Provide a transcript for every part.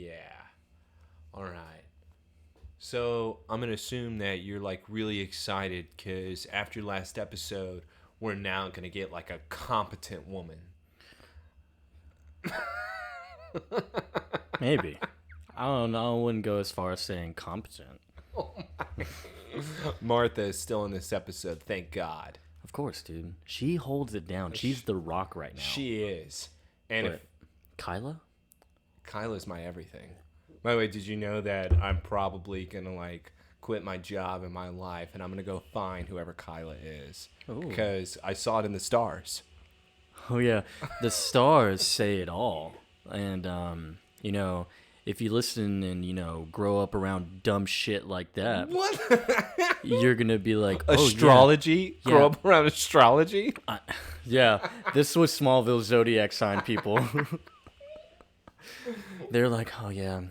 Yeah. All right. So I'm going to assume that you're like really excited because after last episode, we're now going to get like a competent woman. Maybe. I don't know. I wouldn't go as far as saying competent. Oh my. Martha is still in this episode. Thank God. Of course, dude. She holds it down. She's the rock right now. She is. And but Kyla? Kyla's my everything. By the way, did you know that I'm probably going to like quit my job and my life and I'm going to go find whoever Kyla is? Because I saw it in the stars. Oh, yeah. The stars say it all. And, you know, if you listen and, you know, grow up around dumb shit like that, What? you're going to be like, astrology? Yeah. Grow up around astrology? Yeah. This was Smallville zodiac sign people. They're like, oh, yeah,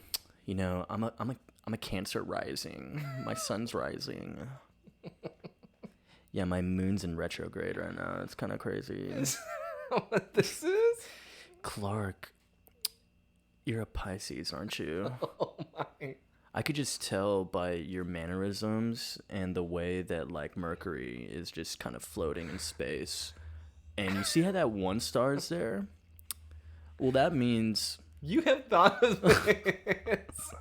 you know, I'm a Cancer rising. My sun's rising. Yeah, my moon's in retrograde right now. It's kind of crazy. Is that what this is? Clark, you're a Pisces, aren't you? Oh my. I could just tell by your mannerisms and the way that, like, Mercury is just kind of floating in space. And you see how that one star is there? Well, that means... You have thought of this.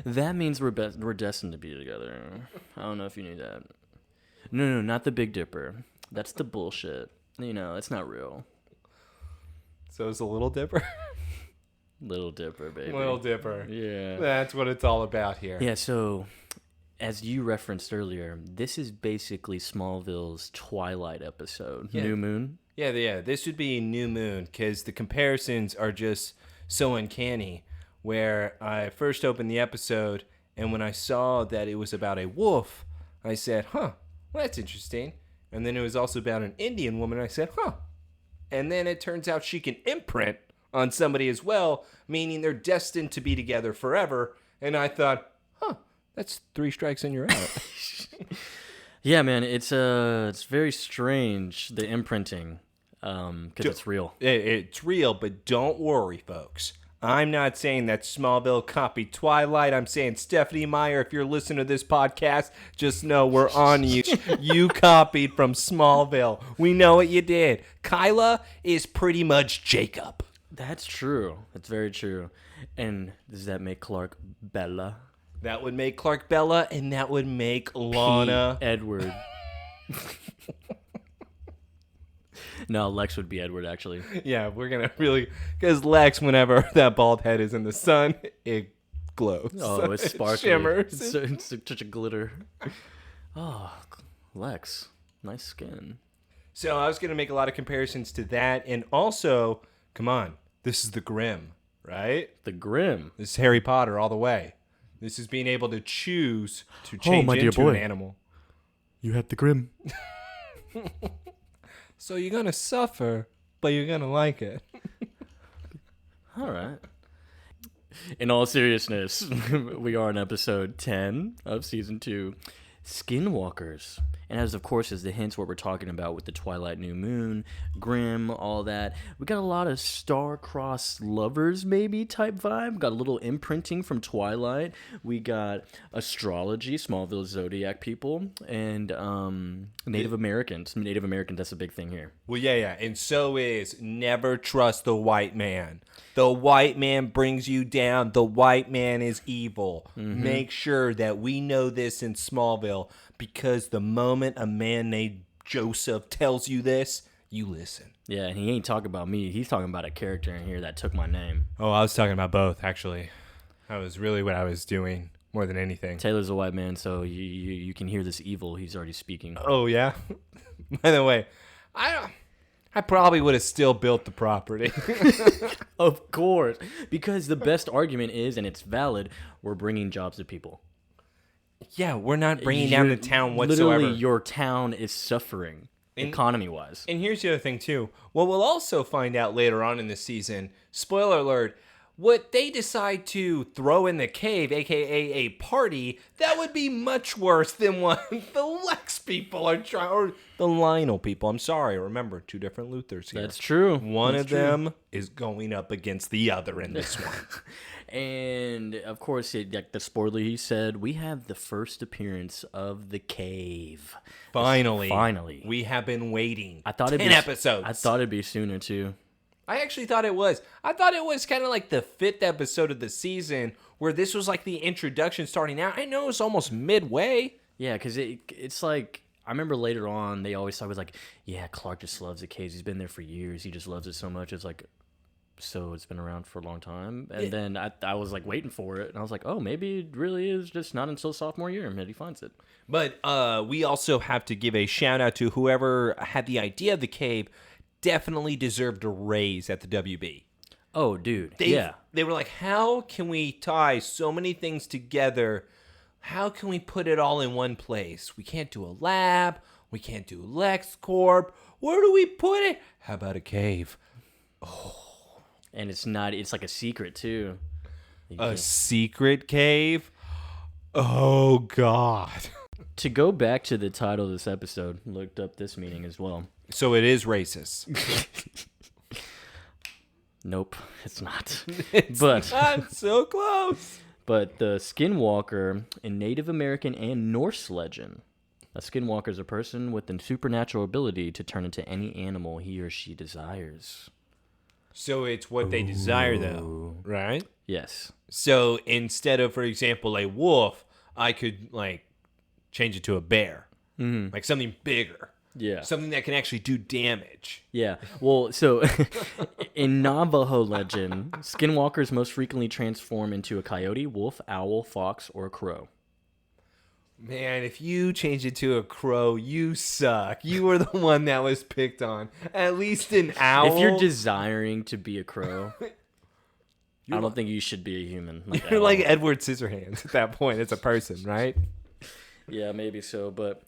That means we're destined to be together. I don't know if you knew that. No, not the Big Dipper. That's the bullshit. You know, it's not real. So it's a Little Dipper? Little Dipper, baby. Little Dipper. Yeah. That's what it's all about here. Yeah, so as you referenced earlier, this is basically Smallville's Twilight episode. Yeah. New Moon. Yeah. This would be New Moon because the comparisons are just so uncanny. Where I first opened the episode, and when I saw that it was about a wolf, I said, well, that's interesting. And then it was also about an Indian woman, and I said, And then it turns out she can imprint on somebody as well, meaning they're destined to be together forever. And I thought, that's 3 strikes and you're out. Yeah, man, it's very strange, the imprinting, because it's real. It's real, but don't worry, folks. I'm not saying that Smallville copied Twilight. I'm saying, Stephanie Meyer, if you're listening to this podcast, just know we're on you. You copied from Smallville. We know what you did. Kyla is pretty much Jacob. That's true. That's very true. And does that make Clark Bella? That would make Clark Bella, and that would make Lana. P. Edward. No, Lex would be Edward, actually. Yeah, we're going to really... Because Lex, whenever that bald head is in the sun, it glows. Oh, it's sparkly. It shimmers. It's such a glitter. Oh, Lex. Nice skin. So I was going to make a lot of comparisons to that. And also, come on, this is the Grimm, right? The Grimm. This is Harry Potter all the way. This is being able to choose to change my dear into boy. an animal. You have the Grimm. So you're going to suffer, but you're going to like it. All right. In all seriousness, we are on episode 10 of season 2, Skinwalkers. And as, of course, as the hints what we're talking about with the Twilight New Moon, Grimm, all that, we got a lot of star-crossed lovers, maybe, type vibe. Got a little imprinting from Twilight. We got astrology, Smallville Zodiac people, and Native Americans. Native Americans, that's a big thing here. Well, yeah. And so is never trust the white man. The white man brings you down. The white man is evil. Mm-hmm. Make sure that we know this in Smallville, because the moment a man named Joseph tells you this, you listen. Yeah, and he ain't talking about me. He's talking about a character in here that took my name. Oh, I was talking about both, actually. That was really what I was doing more than anything. Taylor's a white man, so you can hear this evil he's already speaking. Oh, yeah? By the way, I probably would have still built the property. Of course. Because the best argument is, and it's valid, we're bringing jobs to people. Yeah, we're not bringing down the town whatsoever. Literally, your town is suffering, economy-wise. And here's the other thing, too. What we'll also find out later on in the season, spoiler alert, what they decide to throw in the cave, a.k.a. a party, that would be much worse than what the Lex people are trying, or the Lionel people. I'm sorry. Remember, 2 different Luthors here. That's true. One of them is going up against the other in this one. And of course, like the spoiler he said, we have the first appearance of the cave. Finally. We have been waiting. I thought 10 episodes. I thought it'd be sooner too. I actually thought it was. I thought it was kind of like the 5th episode of the season where this was like the introduction starting out. I know it's almost midway. Yeah, because it's like, I remember later on, they always talk about like, yeah, Clark just loves the caves. He's been there for years. He just loves it so much. It's like, so it's been around for a long time. And then I was like waiting for it. And I was like, oh, maybe it really is just not until sophomore year that he finds it. But we also have to give a shout out to whoever had the idea of the cave. Definitely deserved a raise at the WB. Oh, dude. They were like, how can we tie so many things together? How can we put it all in one place? We can't do a lab. We can't do LuthorCorp. Where do we put it? How about a cave? Oh. And it's like a secret, too. A secret cave? Oh, God. To go back to the title of this episode, looked up this meaning as well. So it is racist. Nope, it's not. It's not so close. But the Skinwalker in Native American and Norse legend, a Skinwalker is a person with a supernatural ability to turn into any animal he or she desires. So it's what they desire, though, right? Yes. So instead of, for example, a wolf, I could like change it to a bear, like something bigger. Yeah. Something that can actually do damage. Yeah. Well, so in Navajo legend, Skinwalkers most frequently transform into a coyote, wolf, owl, fox, or a crow. Man, if you change it to a crow, you suck. You were the one that was picked on. At least an owl. If you're desiring to be a crow, I don't think you should be a human. You're like Edward Scissorhands at that point. It's a person, right? Yeah, maybe so, but...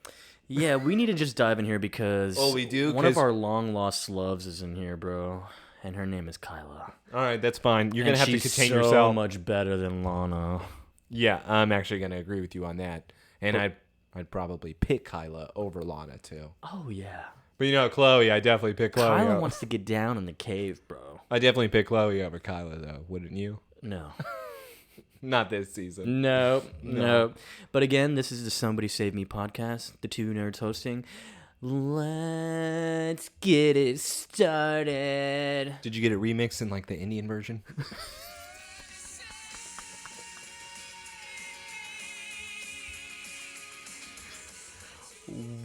Yeah, we need to just dive in here because we do? One of our long-lost loves is in here, bro, and her name is Kyla. All right, that's fine. You're going to have to contain so yourself. She's so much better than Lana. Yeah, I'm actually going to agree with you on that. And I'd probably pick Kyla over Lana, too. Oh, yeah. But you know, Chloe, I definitely pick Chloe. Kyla wants to get down in the cave, bro. I definitely pick Chloe over Kyla, though. Wouldn't you? No. Not this season. No. But again, this is the Somebody Save Me podcast, the two nerds hosting. Let's get it started. Did you get it remixed in like the Indian version?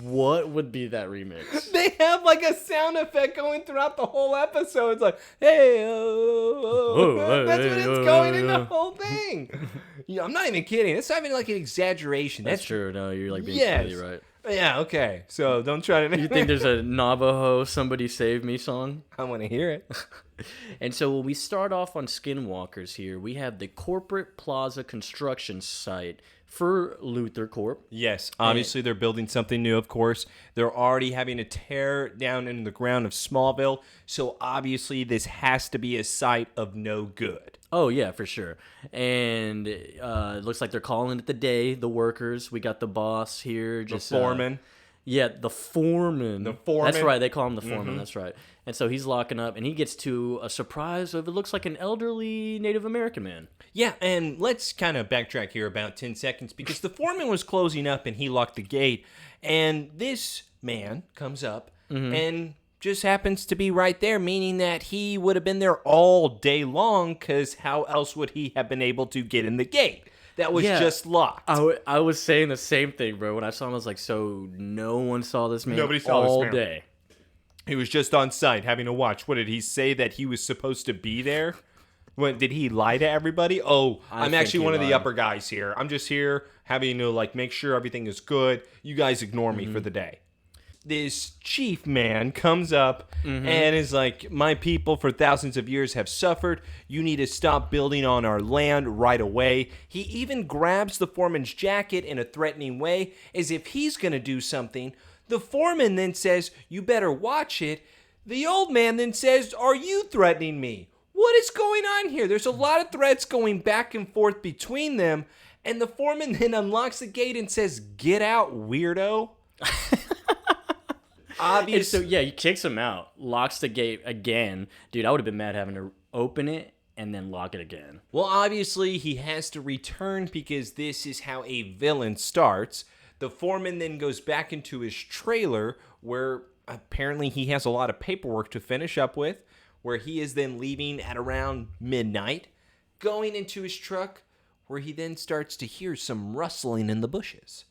What would be that remix? They have like a sound effect going throughout the whole episode. It's like, hey, that's what it's going in the whole thing. Yeah, I'm not even kidding. It's not even like an exaggeration. That's true. No, you're like being completely right. Yeah, okay. So don't try to... You think there's a Navajo Somebody Save Me song? I want to hear it. And so when we start off on Skinwalkers here, we have the corporate plaza construction site for LuthorCorp. Yes, obviously they're building something new, of course. They're already having to tear down into the ground of Smallville, so obviously this has to be a site of no good. Oh, yeah, for sure. And it looks like they're calling it the day, the workers. We got the boss here. Just, the foreman. Yeah, the foreman. The foreman. That's right. They call him the foreman. That's right. And so he's locking up, and he gets to a surprise of, it looks like an elderly Native American man. Yeah, and let's kind of backtrack here about 10 seconds, because the foreman was closing up, and he locked the gate, and this man comes up and just happens to be right there, meaning that he would have been there all day long, because how else would he have been able to get in the gate? That was just locked. I was saying the same thing, bro. When I saw him, I was like, so no one saw this man Nobody saw all this man. day. He was just on site having to watch. What did he say that he was supposed to be there? When did he lie to everybody? Oh, I'm actually one of the upper guys here. I'm just here having to like make sure everything is good. You guys ignore me for the day. This chief man comes up and is like, my people for thousands of years have suffered. You need to stop building on our land right away. He even grabs the foreman's jacket in a threatening way as if he's going to do something. The foreman then says, you better watch it. The old man then says, are you threatening me? What is going on here? There's a lot of threats going back and forth between them. And the foreman then unlocks the gate and says, get out, weirdo. Obviously. So, yeah, he kicks him out, locks the gate again. Dude, I would have been mad having to open it and then lock it again. Well, obviously, he has to return because this is how a villain starts. The foreman then goes back into his trailer where apparently he has a lot of paperwork to finish up with, where he is then leaving at around midnight, going into his truck, where he then starts to hear some rustling in the bushes.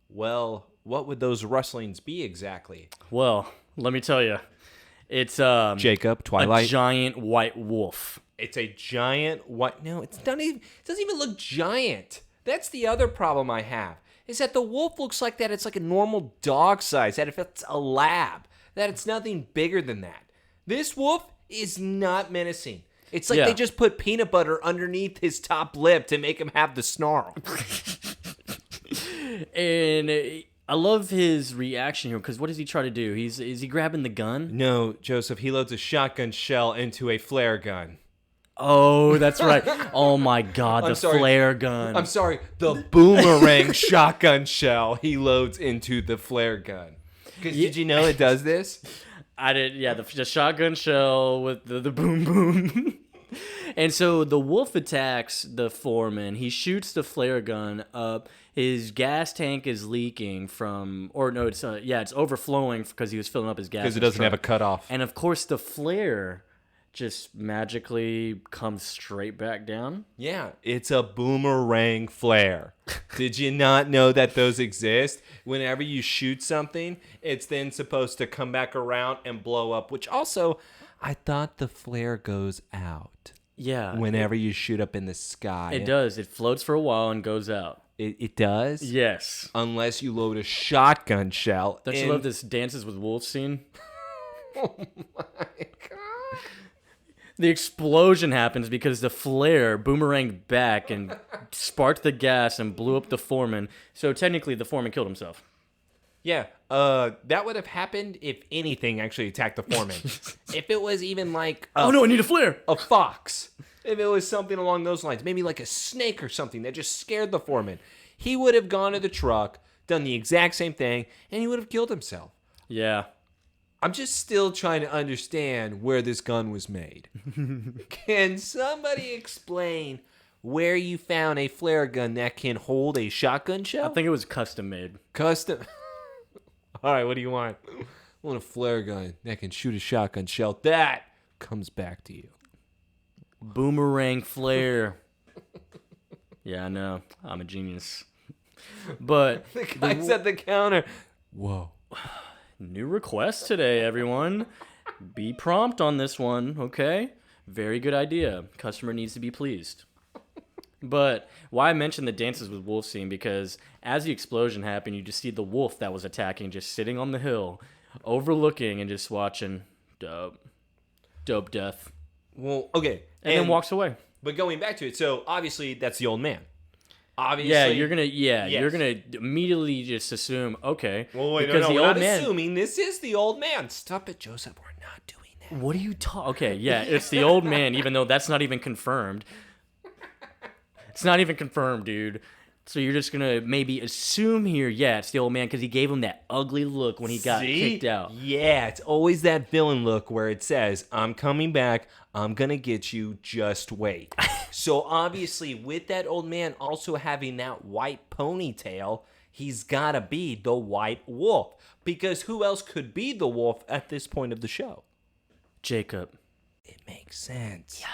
Well, what would those rustlings be exactly? Well, let me tell you. It's Jacob, Twilight. a giant white wolf. It's a giant white... No, it's not even... It doesn't even look giant. That's the other problem I have. Is that the wolf looks like that it's like a normal dog size. That if it's a lab. That it's nothing bigger than that. This wolf is not menacing. It's like they just put peanut butter underneath his top lip to make him have the snarl. And I love his reaction here, because what does he try to do? Is he grabbing the gun? No, Joseph, he loads a shotgun shell into a flare gun. Oh, that's right. Oh my God, the flare gun. I'm sorry, the boomerang shotgun shell he loads into the flare gun. Because did you know it does this? I did, yeah, the shotgun shell with the boom boom. And so the wolf attacks the foreman. He shoots the flare gun up. His gas tank is leaking it's overflowing because he was filling up his gas. Because it doesn't have a cutoff. And of course, the flare just magically comes straight back down. Yeah, it's a boomerang flare. Did you not know that those exist? Whenever you shoot something, it's then supposed to come back around and blow up, which also, I thought the flare goes out. Yeah. Whenever you shoot up in the sky. It does. It floats for a while and goes out. It does? Yes. Unless you load a shotgun shell. Don't you love this Dances with Wolves scene? Oh my God. The explosion happens because the flare boomeranged back and sparked the gas and blew up the foreman. So technically, the foreman killed himself. Yeah, that would have happened if anything actually attacked the foreman. If it was even like... oh no, I need a flare! A fox. If it was something along those lines. Maybe like a snake or something that just scared the foreman. He would have gone to the truck, done the exact same thing, and he would have killed himself. Yeah. I'm just still trying to understand where this gun was made. Can somebody explain where you found a flare gun that can hold a shotgun shell? I think it was custom made. Custom? All right, what do you want? I want a flare gun that can shoot a shotgun shell. That comes back to you. Boomerang flare. Yeah, I know. I'm a genius. But the guy's at the counter. Whoa. New request today, everyone. Be prompt on this one, okay? Very good idea. Customer needs to be pleased. But why I mentioned the Dances with Wolves scene, because as the explosion happened, you just see the wolf that was attacking just sitting on the hill, overlooking and just watching. Dope death. Well, okay. And then walks away. But going back to it, so obviously that's the old man. Obviously. Yeah, you're gonna immediately just assume, okay. Well, wait, because no, the we're old not man, assuming this is the old man. Stop it, Joseph. We're not doing that. What are you talking? Okay, yeah, it's the old man, even though that's not even confirmed. It's not even confirmed, dude. So you're just gonna maybe assume here, yeah, it's the old man because he gave him that ugly look when he got kicked out. Yeah, it's always that villain look where it says, I'm coming back, I'm gonna get you, just wait. So obviously with that old man also having that white ponytail, he's gotta be the white wolf. Because who else could be the wolf at this point of the show? Jacob. It makes sense. Yeah.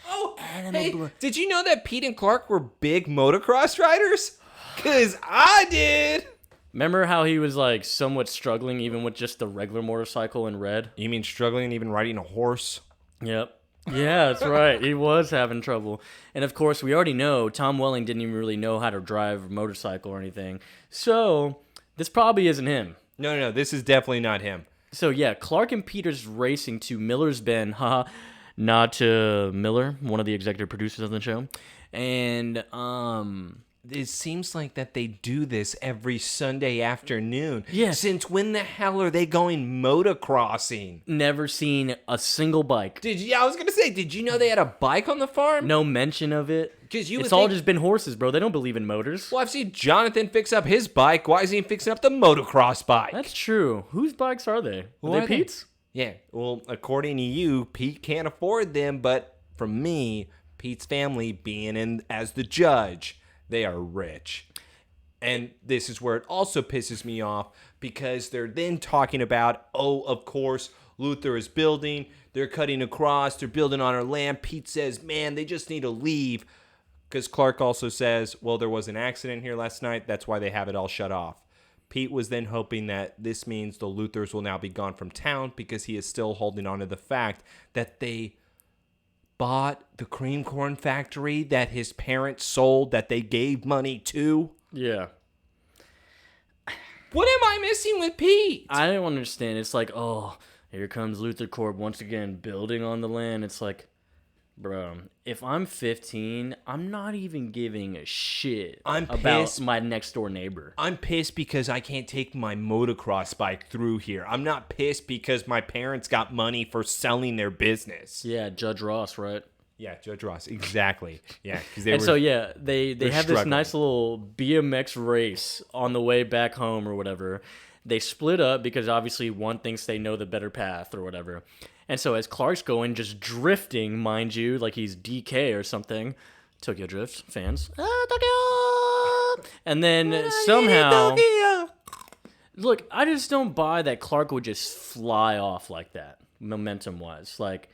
Oh, hey, did you know that Pete and Clark were big motocross riders? Because I did. Remember how he was like somewhat struggling even with just the regular motorcycle in red? You mean struggling even riding a horse? Yep. Yeah, that's right. He was having trouble. And of course, we already know Tom Welling didn't even really know how to drive a motorcycle or anything. So this probably isn't him. No, this is definitely not him. So yeah, Clark and Peter's racing to Miller's Bend. Haha. Not Miller, one of the executive producers of the show. And it seems like that they do this every Sunday afternoon. Yes. Since when the hell are they going motocrossing? Never seen a single bike. I was going to say, did you know they had a bike on the farm? No mention of it. It's all just been horses, bro. They don't believe in motors. Well, I've seen Jonathan fix up his bike. Why isn't he fixing up the motocross bike? That's true. Whose bikes are they? Are they Pete's? Yeah, well, according to you, Pete can't afford them, but for me, Pete's family being in as the judge, they are rich. And this is where it also pisses me off because they're then talking about, oh, of course, Luthor is building. They're cutting across. They're building on our land. Pete says, man, they just need to leave. Because Clark also says, well, there was an accident here last night. That's why they have it all shut off. Pete was then hoping that this means the Luthors will now be gone from town because he is still holding on to the fact that they bought the cream corn factory that his parents sold that they gave money to. Yeah. What am I missing with Pete? I don't understand. It's like, oh, here comes LuthorCorp once again building on the land. It's like, bro, if I'm 15, I'm not even giving a shit about my next door neighbor. I'm pissed because I can't take my motocross bike through here. I'm not pissed because my parents got money for selling their business. Yeah, Judge Ross, right? Yeah, Judge Ross, exactly. Yeah, because they have this nice little BMX race on the way back home or whatever. They split up because obviously one thinks they know the better path or whatever. And so as Clark's going, just drifting, mind you, like he's DK or something. Tokyo Drift fans. Tokyo! And then somehow... Look, I just don't buy that Clark would just fly off like that, momentum-wise. Like,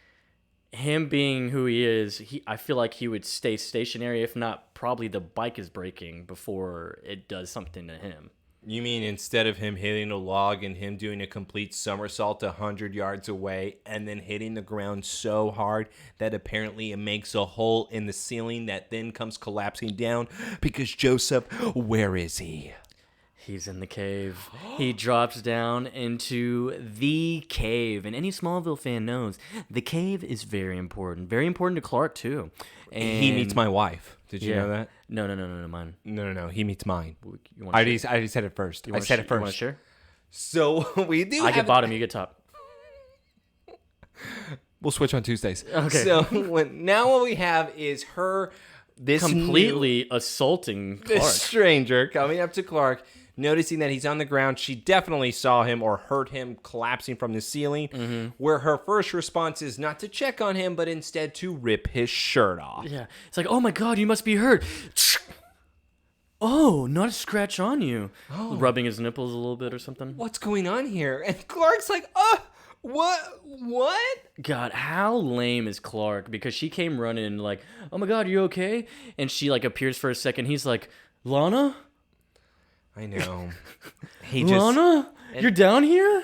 him being who he is, I feel like he would stay stationary. If not, probably the bike is breaking before it does something to him. You mean instead of him hitting a log and him doing a complete somersault 100 yards away and then hitting the ground so hard that apparently it makes a hole in the ceiling that then comes collapsing down because Joseph, where is he? He's in the cave. He drops down into the cave. And any Smallville fan knows the cave is very important. Very important to Clark, too. And he meets my wife. Did you know that? No, mine. No. He meets mine. I already said it first. I said it first. You want to share? So we do. I get bottom, you get top. We'll switch on Tuesdays. Okay. So what we have is her, this completely assaulting Clark. This stranger coming up to Clark, noticing that he's on the ground. She definitely saw him or heard him collapsing from the ceiling, where her first response is not to check on him, but instead to rip his shirt off. Yeah. It's like, oh my God, you must be hurt. Oh, not a scratch on you. Oh. Rubbing his nipples a little bit or something. What's going on here? And Clark's like, what? God, how lame is Clark? Because she came running like, oh my God, are you okay? And she like appears for a second. He's like, Lana? I know. Lana? You're down here?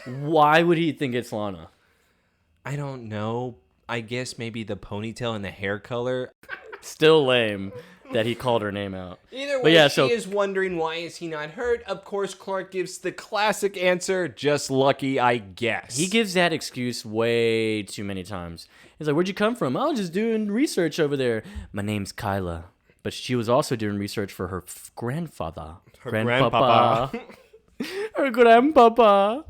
Why would he think it's Lana? I don't know. I guess maybe the ponytail and the hair color. Still lame that he called her name out. Either way, she is wondering why is he not hurt. Of course, Clark gives the classic answer, just lucky, I guess. He gives that excuse way too many times. He's like, where'd you come from? I was just doing research over there. My name's Kyla. But she was also doing research for her grandfather. Her grandpapa. Her grandpapa.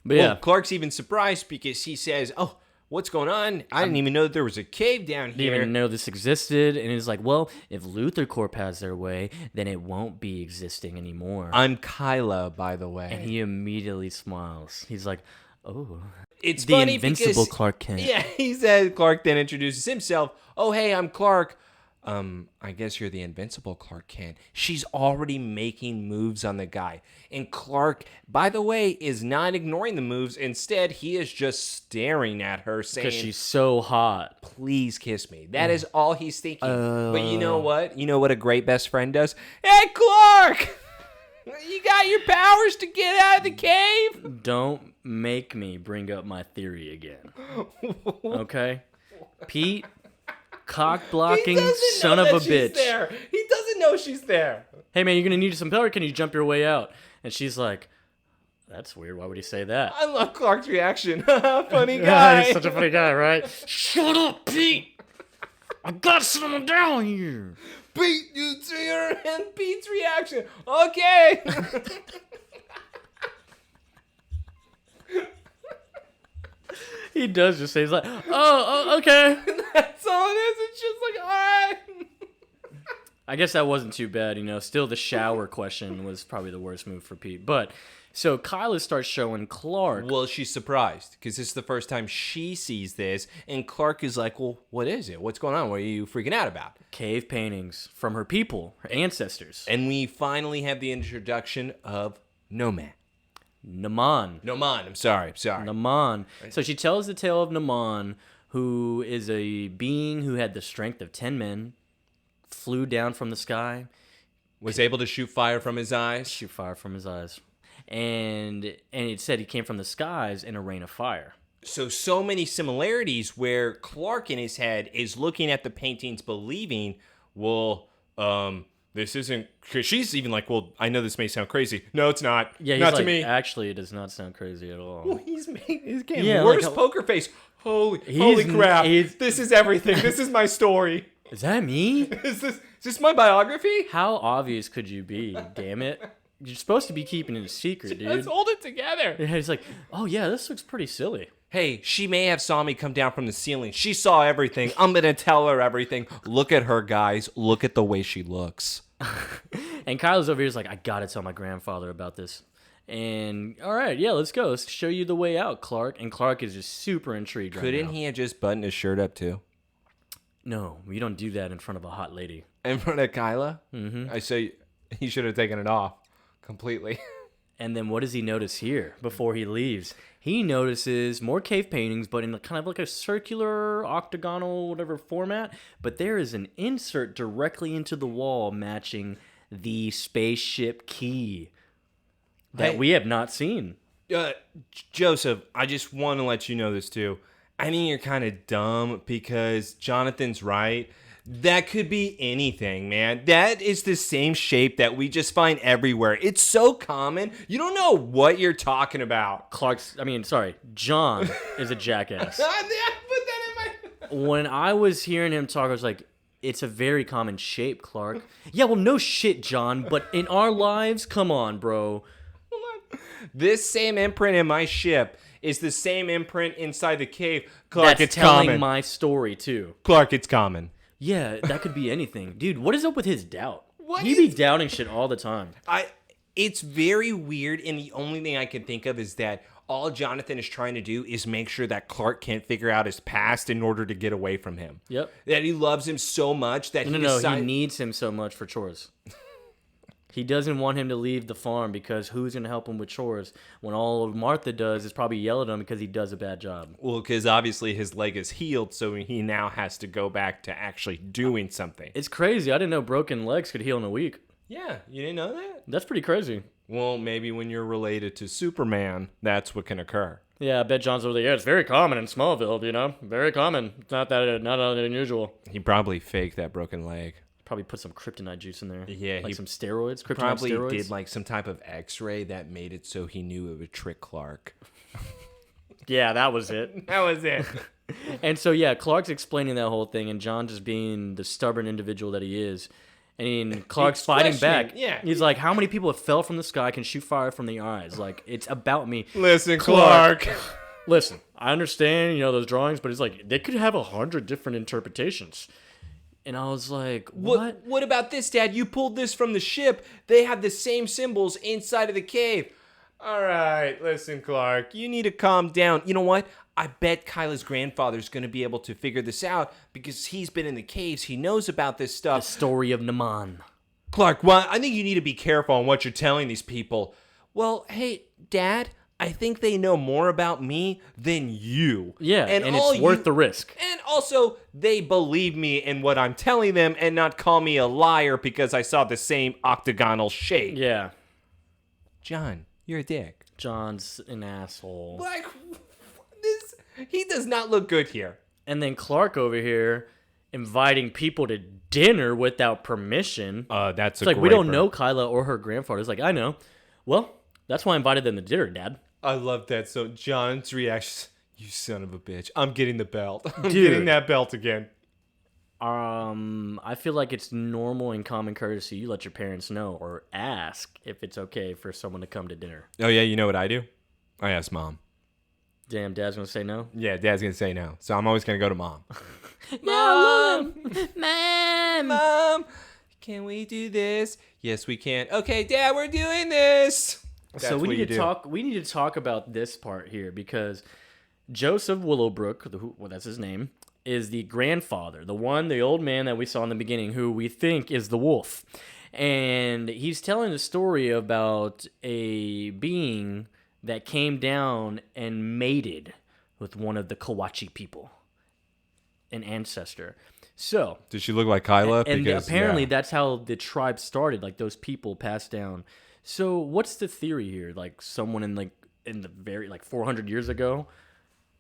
But yeah. Clark's even surprised because he says, oh, what's going on? I didn't even know that there was a cave down here. Didn't even know this existed. And he's like, well, if LuthorCorp has their way, then it won't be existing anymore. I'm Kyla, by the way. And he immediately smiles. He's like, oh. It's the funny invincible because, Clark Kent. Yeah, he said, Clark then introduces himself. Oh, hey, I'm Clark. I guess you're the invincible Clark Kent. She's already making moves on the guy. And Clark, by the way, is not ignoring the moves. Instead, he is just staring at her saying, because she's so hot. Please kiss me. That is all he's thinking. But you know what? You know what a great best friend does? Hey, Clark! You got your powers to get out of the cave? Don't make me bring up my theory again. Okay? Pete? Cock-blocking son of a bitch. There. He doesn't know she's there. Hey, man, you're going to need some power. Can you jump your way out? And she's like, that's weird. Why would he say that? I love Clark's reaction. Funny guy. He's such a funny guy, right? Shut up, Pete. I got someone down here. Pete, you see her and Pete's reaction. Okay. He does just say, he's like, oh, okay. That's all it is. It's just like, all right. I guess that wasn't too bad, you know. Still, the shower question was probably the worst move for Pete. But So Kyla starts showing Clark. Well, she's surprised because this is the first time she sees this. And Clark is like, well, what is it? What's going on? What are you freaking out about? Cave paintings from her people, her ancestors. And we finally have the introduction of Noman. Naman. I'm sorry. Naman. So she tells the tale of Naman, who is a being who had the strength of 10 men, flew down from the sky, Was able to shoot fire from his eyes. shoot fire from his eyes. And it said he came from the skies in a rain of fire. So many similarities where Clark in his head is looking at the paintings believing, well, this isn't, because she's even like, well, I know this may sound crazy. No, it's not. Yeah, he's not like, to me. actually, it does not sound crazy at all. Well, he's getting Yeah, worse like, poker face. Holy crap. This is everything. This is my story. Is that me? Is this my biography? How obvious could you be? Damn it. You're supposed to be keeping it a secret, dude. Let's hold it together. Yeah, he's like, oh yeah, this looks pretty silly. Hey, she may have saw me come down from the ceiling. She saw everything. I'm going to tell her everything. Look at her, guys. Look at the way she looks. And Kyla's over here is like, I gotta tell my grandfather about this. And all right, yeah, let's go. Let's show you the way out, Clark. And Clark is just super intrigued. Couldn't he have just buttoned his shirt up too? No, you don't do that in front of a hot lady. In front of Kyla? Mm-hmm. I say he should have taken it off completely. And then what does he notice here before he leaves? He notices more cave paintings, but in kind of like a circular, octagonal, whatever format. But there is an insert directly into the wall matching the spaceship key that we have not seen. Joseph, I just want to let you know this too. I think you're kind of dumb because Jonathan's right. That could be anything, man. That is the same shape that we just find everywhere. It's so common. You don't know what you're talking about. John is a jackass. I put that in my... When I was hearing him talk, I was like, it's a very common shape, Clark. Yeah, well, no shit, John, but in our lives, come on, bro. Hold on. This same imprint in my ship is the same imprint inside the cave. Clark, That's it's telling common. my story, too. Clark, it's common. Yeah, that could be anything. Dude, what is up with his doubt? What He be doubting shit all the time. It's very weird, and the only thing I can think of is that all Jonathan is trying to do is make sure that Clark can't figure out his past in order to get away from him. Yep. That he loves him so much that he needs him so much for chores. He doesn't want him to leave the farm because who's going to help him with chores when all Martha does is probably yell at him because he does a bad job. Well, because obviously his leg is healed, so he now has to go back to actually doing something. It's crazy. I didn't know broken legs could heal in a week. Yeah, you didn't know that? That's pretty crazy. Well, maybe when you're related to Superman, that's what can occur. Yeah, I bet John's over there. Yeah, it's very common in Smallville, you know? Very common. It's not unusual. He probably faked that broken leg. Probably put some kryptonite juice in there. Yeah, like some steroids. Kryptonite probably steroids. did like some type of X-ray that made it so he knew it would trick Clark. Yeah, that was it. That was it. And so yeah, Clark's explaining that whole thing, and John just being the stubborn individual that he is. And Clark's fighting back. Yeah, he's like, "How many people have fell from the sky can shoot fire from the eyes? Like, it's about me." Listen, Clark. Listen, I understand, those drawings, but it's like they could have 100 different interpretations. And I was like, what? What about this, Dad? You pulled this from the ship. They have the same symbols inside of the cave. All right, listen, Clark. You need to calm down. You know what? I bet Kyla's grandfather's going to be able to figure this out because he's been in the caves. He knows about this stuff. The story of Naman. Clark, well, I think you need to be careful on what you're telling these people. Well, hey, Dad, I think they know more about me than you. Yeah, and it's worth the risk. And also, they believe me in what I'm telling them and not call me a liar because I saw the same octagonal shape. Yeah. John, you're a dick. John's an asshole. Like, he does not look good here. And then Clark over here inviting people to dinner without permission. That's it's like, we don't know Kyla or her grandfather. It's like, I know. Well, that's why I invited them to dinner, Dad. I love that. So John's reaction, you son of a bitch. I'm getting the belt. I'm getting that belt again. I feel like it's normal and common courtesy. You let your parents know or ask if it's okay for someone to come to dinner. Oh, yeah, you know what I do? I ask Mom. Damn, Dad's going to say no? Yeah, Dad's going to say no. So I'm always going to go to Mom. Mom! Mom! Can we do this? Yes, we can. Okay, Dad, we're doing this. So we need to talk. We need to talk about this part here because Joseph Willowbrook, well, that's his name, is the grandfather, the old man that we saw in the beginning, who we think is the wolf, and he's telling a story about a being that came down and mated with one of the Kawachi people, an ancestor. So, does she look like Kyla? And apparently that's how the tribe started. Like those people passed down. So what's the theory here? Like someone in the very 400 years ago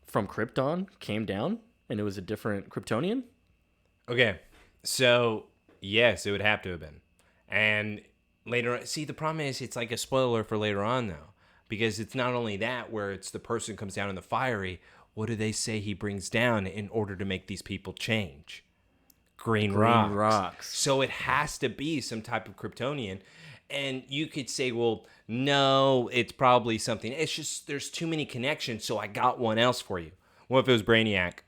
from Krypton came down and it was a different Kryptonian? Okay. So, yes, it would have to have been. And later on, see, the problem is it's like a spoiler for later on though, because it's not only that where it's the person comes down in the fiery, what do they say he brings down in order to make these people change? Green rocks. So it has to be some type of Kryptonian. And you could say, well, no, it's probably something. It's just there's too many connections, so I got one else for you. What if it was Brainiac?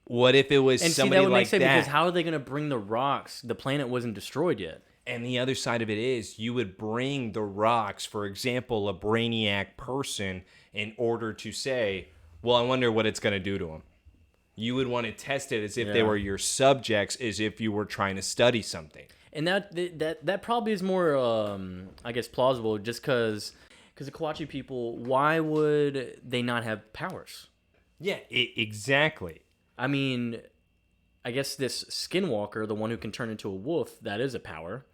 What if it was somebody that would like make sense that? Because how are they going to bring the rocks? The planet wasn't destroyed yet. And the other side of it is you would bring the rocks, for example, a Brainiac person, in order to say, well, I wonder what it's going to do to him. You would want to test it as if they were your subjects, as if you were trying to study something. And that probably is more, I guess, plausible, just because the Kawachi people, why would they not have powers? Yeah, exactly. I mean, I guess this Skinwalker, the one who can turn into a wolf, that is a power.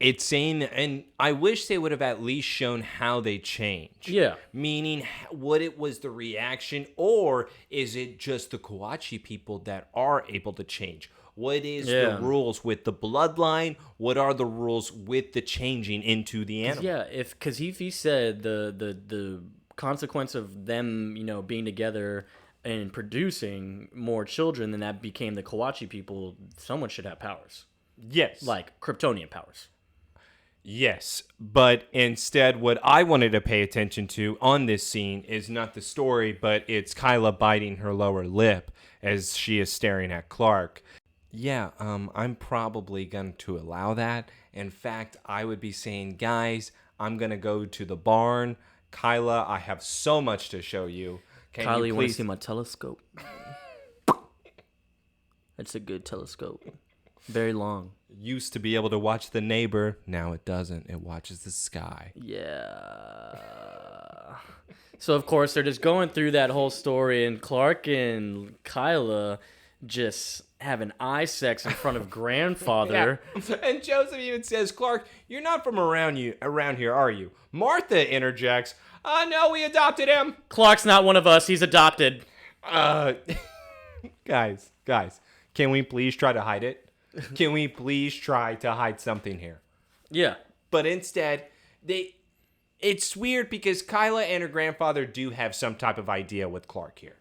It's saying, and I wish they would have at least shown how they change. Yeah. Meaning, what it was the reaction, or is it just the Kawachi people that are able to change? What is the rules with the bloodline? What are the rules with the changing into the animal? Yeah, because if he said the consequence of them, being together and producing more children, then that became the Kawachi people, someone should have powers. Yes. Like Kryptonian powers. Yes, but instead what I wanted to pay attention to on this scene is not the story, but it's Kyla biting her lower lip as she is staring at Clark. Yeah, I'm probably going to allow that. In fact, I would be saying, guys, I'm going to go to the barn. Kyla, I have so much to show you. Kyla, you want to see my telescope? It's a good telescope. Very long. Used to be able to watch the neighbor. Now it doesn't. It watches the sky. Yeah. So, of course, they're just going through that whole story, and Clark and Kyla just having eye sex in front of grandfather. Yeah. And Joseph even says, Clark, you're not from around here, are you? Martha interjects, no, we adopted him. Clark's not one of us. He's adopted. Guys, can we please try to hide it? Can we please try to hide something here? Yeah. But instead, it's weird because Kyla and her grandfather do have some type of idea with Clark here.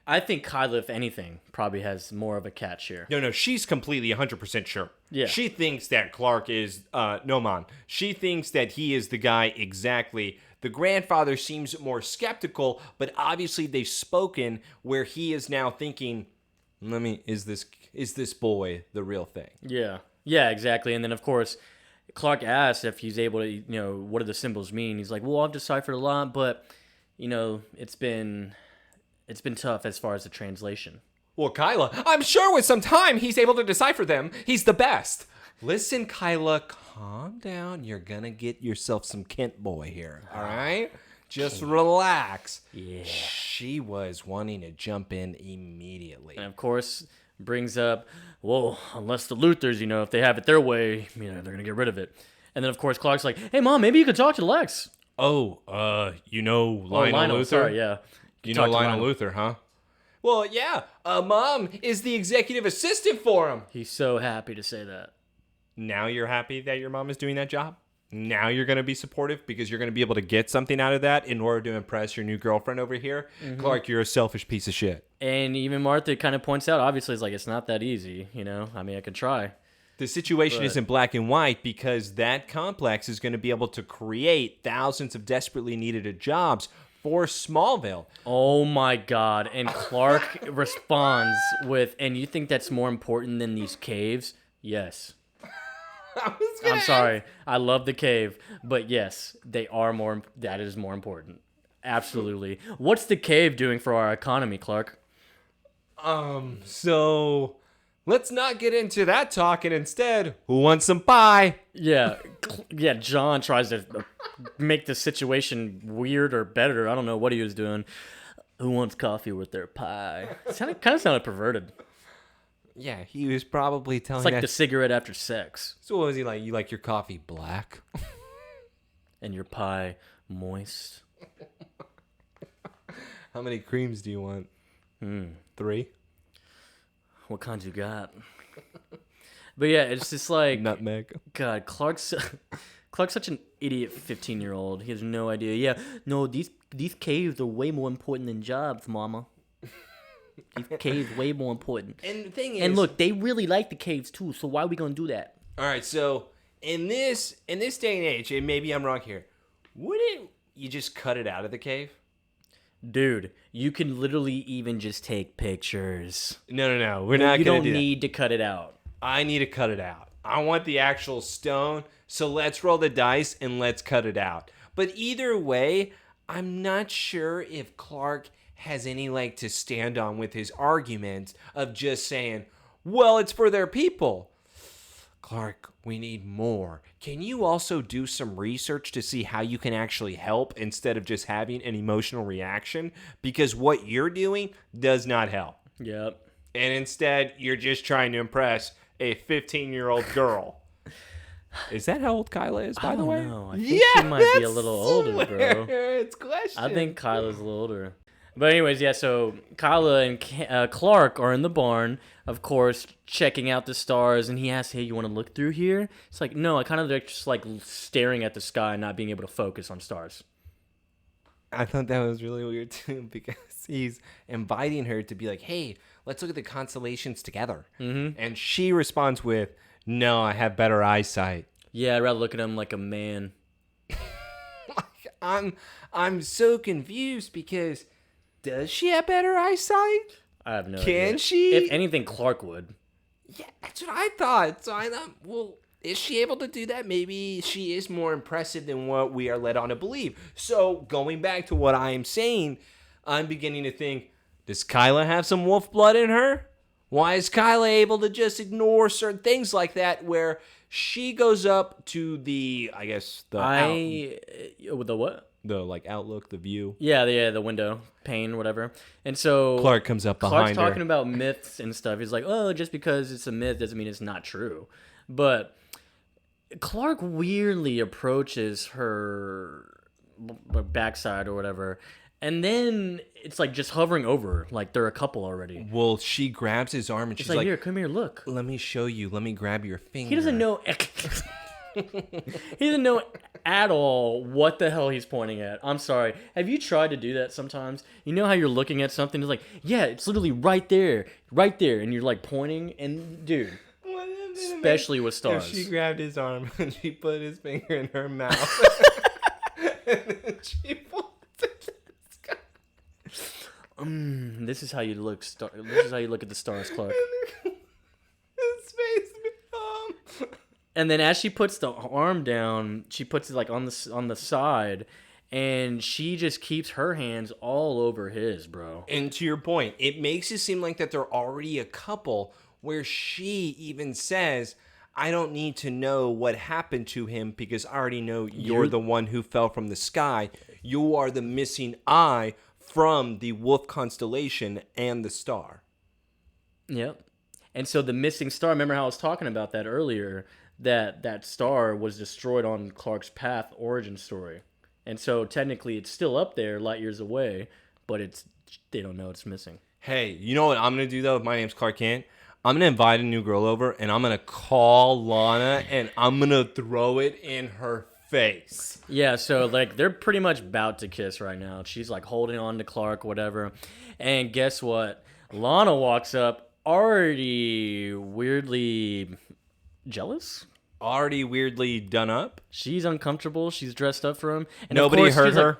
I think Kyla, if anything, probably has more of a catch here. No, she's completely 100% sure. Yeah. She thinks that Clark is, she thinks that he is the guy exactly. The grandfather seems more skeptical, but obviously they've spoken where he is now thinking, is this boy the real thing? Yeah. Yeah, exactly. And then, of course, Clark asks if he's able to, what do the symbols mean? He's like, well, I've deciphered a lot, but, it's been tough as far as the translation. Well, Kyla, I'm sure with some time he's able to decipher them. He's the best. Listen, Kyla, calm down. You're going to get yourself some Kent boy here, all right? Just relax. Yeah. She was wanting to jump in immediately. And, of course, brings up, well, unless the Luthors, if they have it their way, they're going to get rid of it. And then, of course, Clark's like, hey, Mom, maybe you could talk to Lex. Oh, Lionel Luthor? Sorry, yeah. You know Lionel Luthor, huh? Well, yeah. Mom is the executive assistant for him. He's so happy to say that. Now you're happy that your mom is doing that job? Now you're going to be supportive because you're going to be able to get something out of that in order to impress your new girlfriend over here? Mm-hmm. Clark, you're a selfish piece of shit. And even Martha kind of points out, obviously, it's not that easy, I could try. The situation isn't black and white because that complex is going to be able to create thousands of desperately needed jobs for Smallville. Oh my God. And Clark responds with, and you think that's more important than these caves? Yes. I'm sorry. I love the cave, but yes, they are more. That is more important. Absolutely. What's the cave doing for our economy, Clark? So let's not get into that talk, and instead, who wants some pie? Yeah, yeah. John tries to make the situation weird or better. I don't know what he was doing. Who wants coffee with their pie? Kind of sounded perverted. Yeah, he was probably telling It's like us. the cigarette after sex. So what was he like? You like your coffee black? And your pie moist. How many creams do you want? 3? What kind you got? But yeah, it's just like Nutmeg. God, Clark's such an idiot 15-year-old. He has no idea. Yeah, no, these caves are way more important than jobs, mama. These caves way more important. And the thing is, And look, they really like the caves too, so why are we gonna do that? all right, so in this day and age, and maybe I'm wrong here, wouldn't you just cut it out of the cave? Dude, you can literally even just take pictures. No. We're not You going don't to do that. need to cut it out. I need to cut it out. I want the actual stone, so let's roll the dice and let's cut it out. But either way, I'm not sure if Clark has any leg to stand on with his argument of just saying, well, it's for their people. Clark, we need more. Can you also do some research to see how you can actually help instead of just having an emotional reaction? Because what you're doing does not help. Yep. And instead, you're just trying to impress a 15-year-old girl. Is that how old Kyla is, by the way? No, I think she might be a little older, bro. It's question. I think Kyla's a little older. But anyways, yeah, so Kyla and Clark are in the barn, of course, checking out the stars, and he asks, hey, you want to look through here? It's like, no, I kind of just like staring at the sky and not being able to focus on stars. I thought that was really weird, too, because he's inviting her to be like, hey, let's look at the constellations together. Mm-hmm. And she responds with, no, I have better eyesight. Yeah, I'd rather look at him like a man. I'm so confused because does she have better eyesight? I have no idea. Can she? If anything, Clark would. Yeah, that's what I thought. So I thought, well, is she able to do that? Maybe she is more impressive than what we are led on to believe. So going back to what I am saying, I'm beginning to think, does Kyla have some wolf blood in her? Why is Kyla able to just ignore certain things like that where she goes up to the, I guess, The what? the like outlook, the view. Yeah, the window pane, whatever. And so Clark comes up behind Clark's her. talking about myths and stuff. He's like, oh, just because it's a myth doesn't mean it's not true. But Clark weirdly approaches her backside or whatever, and then it's like just hovering over her, like they're a couple already. Well, she grabs his arm and It's she's like, here, come here, look. let me show you. Let me grab your finger. He doesn't know. He doesn't know at all what the hell he's pointing at. I'm sorry. Have you tried to do that sometimes? You know how you're looking at something? It's like, yeah, it's literally right there, and you're like pointing, and dude, especially with stars. She grabbed his arm and she put his finger in her mouth. And then she pulled it. This is how you look. This is how you look at the stars, Clark. His face become. And then as she puts the arm down, she puts it like on the side, and she just keeps her hands all over his, bro. And to your point, it makes it seem like that they're already a couple where she even says, I don't need to know what happened to him because I already know you're the one who fell from the sky. You are the missing eye from the wolf constellation and the star. Yep. And so the missing star, remember how I was talking about that earlier, that star was destroyed on Clark's path origin story. And so technically it's still up there light years away, but they don't know it's missing. Hey, you know what I'm going to do, though? If my name's Clark Kent, I'm going to invite a new girl over, and I'm going to call Lana, and I'm going to throw it in her face. Yeah, so like they're pretty much about to kiss right now. She's like holding on to Clark, whatever. And guess what? Lana walks up, already weirdly jealous. Already weirdly done up. She's uncomfortable. She's dressed up for him. And Nobody heard her.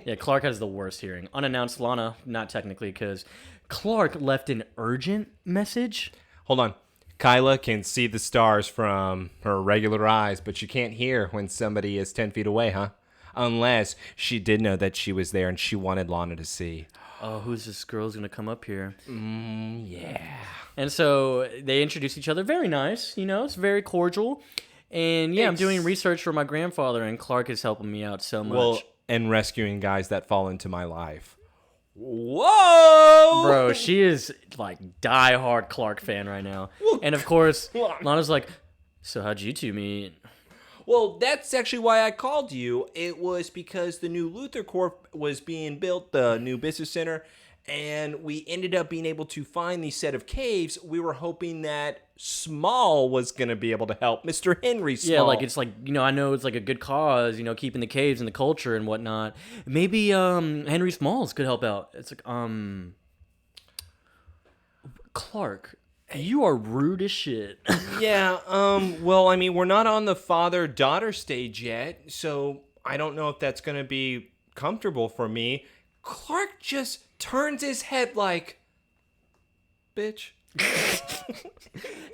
Yeah, Clark has the worst hearing. Unannounced Lana, not technically, because Clark left an urgent message. Hold on. Kyla can see the stars from her regular eyes, but she can't hear when somebody is 10 feet away, huh? Unless she did know that she was there and she wanted Lana to see. Oh, who's this girl's going to come up here? Yeah. And so they introduce each other. Very nice, it's very cordial. And yeah, I'm doing research for my grandfather, and Clark is helping me out so much. Well, and rescuing guys that fall into my life. Whoa! Bro, she is like diehard Clark fan right now. And of course, Lana's like, so how'd you two meet? Well, that's actually why I called you. It was because the new LuthorCorp was being built, the new business center, and we ended up being able to find these set of caves. We were hoping that Small was going to be able to help Mr. Henry Small. Yeah, like it's like, I know it's like a good cause, keeping the caves and the culture and whatnot. Maybe Henry Smalls could help out. It's like, Clark, you are rude as shit. Yeah, well, I mean, we're not on the father-daughter stage yet, so I don't know if that's going to be comfortable for me. Clark just turns his head like, bitch.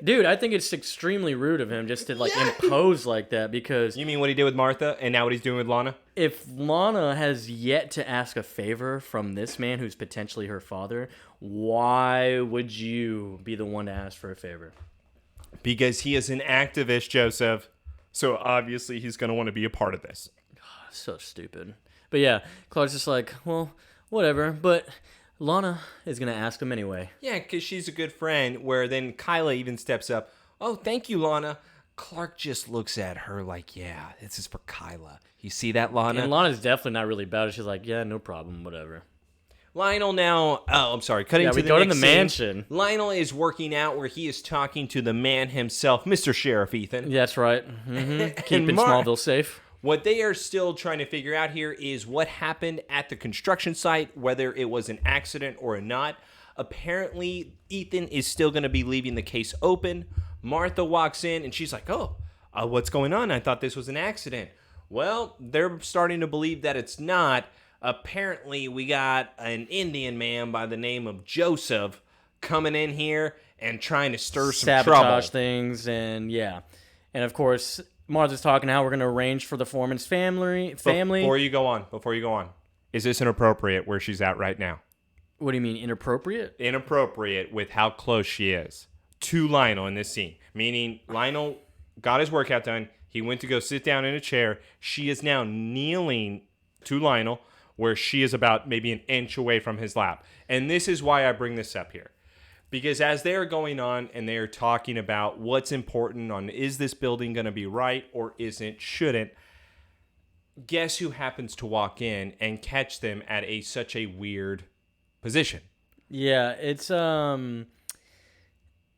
Dude, I think it's extremely rude of him just to impose like that, because You mean what he did with Martha and now what he's doing with Lana? if Lana has yet to ask a favor from this man who's potentially her father, why would you be the one to ask for a favor? Because he is an activist, Joseph. So obviously he's going to want to be a part of this. So stupid. But yeah, Clark's just like, well, whatever. But Lana is going to ask him anyway. Yeah, because she's a good friend, where then Kyla even steps up. Oh, thank you, Lana. Clark just looks at her like, yeah, this is for Kyla. You see that, Lana? And Lana's definitely not really about it. She's like, yeah, no problem, whatever. Lionel now, I'm sorry, cutting to we the go to next the scene. mansion. Lionel is working out where he is talking to the man himself, Mr. Sheriff Ethan. Yeah, that's right. Keeping Smallville safe. What they are still trying to figure out here is what happened at the construction site, whether it was an accident or not. Apparently, Ethan is still going to be leaving the case open. Martha walks in and she's like, what's going on? I thought this was an accident. Well, they're starting to believe that it's not. Apparently, we got an Indian man by the name of Joseph coming in here and trying to stir some trouble. Sabotage things, and yeah. And of course, Martha's talking how we're going to arrange for the foreman's family. Before you go on, is this inappropriate where she's at right now? What do you mean, inappropriate? Inappropriate with how close she is to Lionel in this scene. Meaning, Lionel got his workout done. He went to go sit down in a chair. She is now kneeling to Lionel, where she is about maybe an inch away from his lap. And this is why I bring this up here. Because as they're going on and they're talking about what's important on, is this building going to be right or shouldn't, guess who happens to walk in and catch them at such a weird position? Yeah, it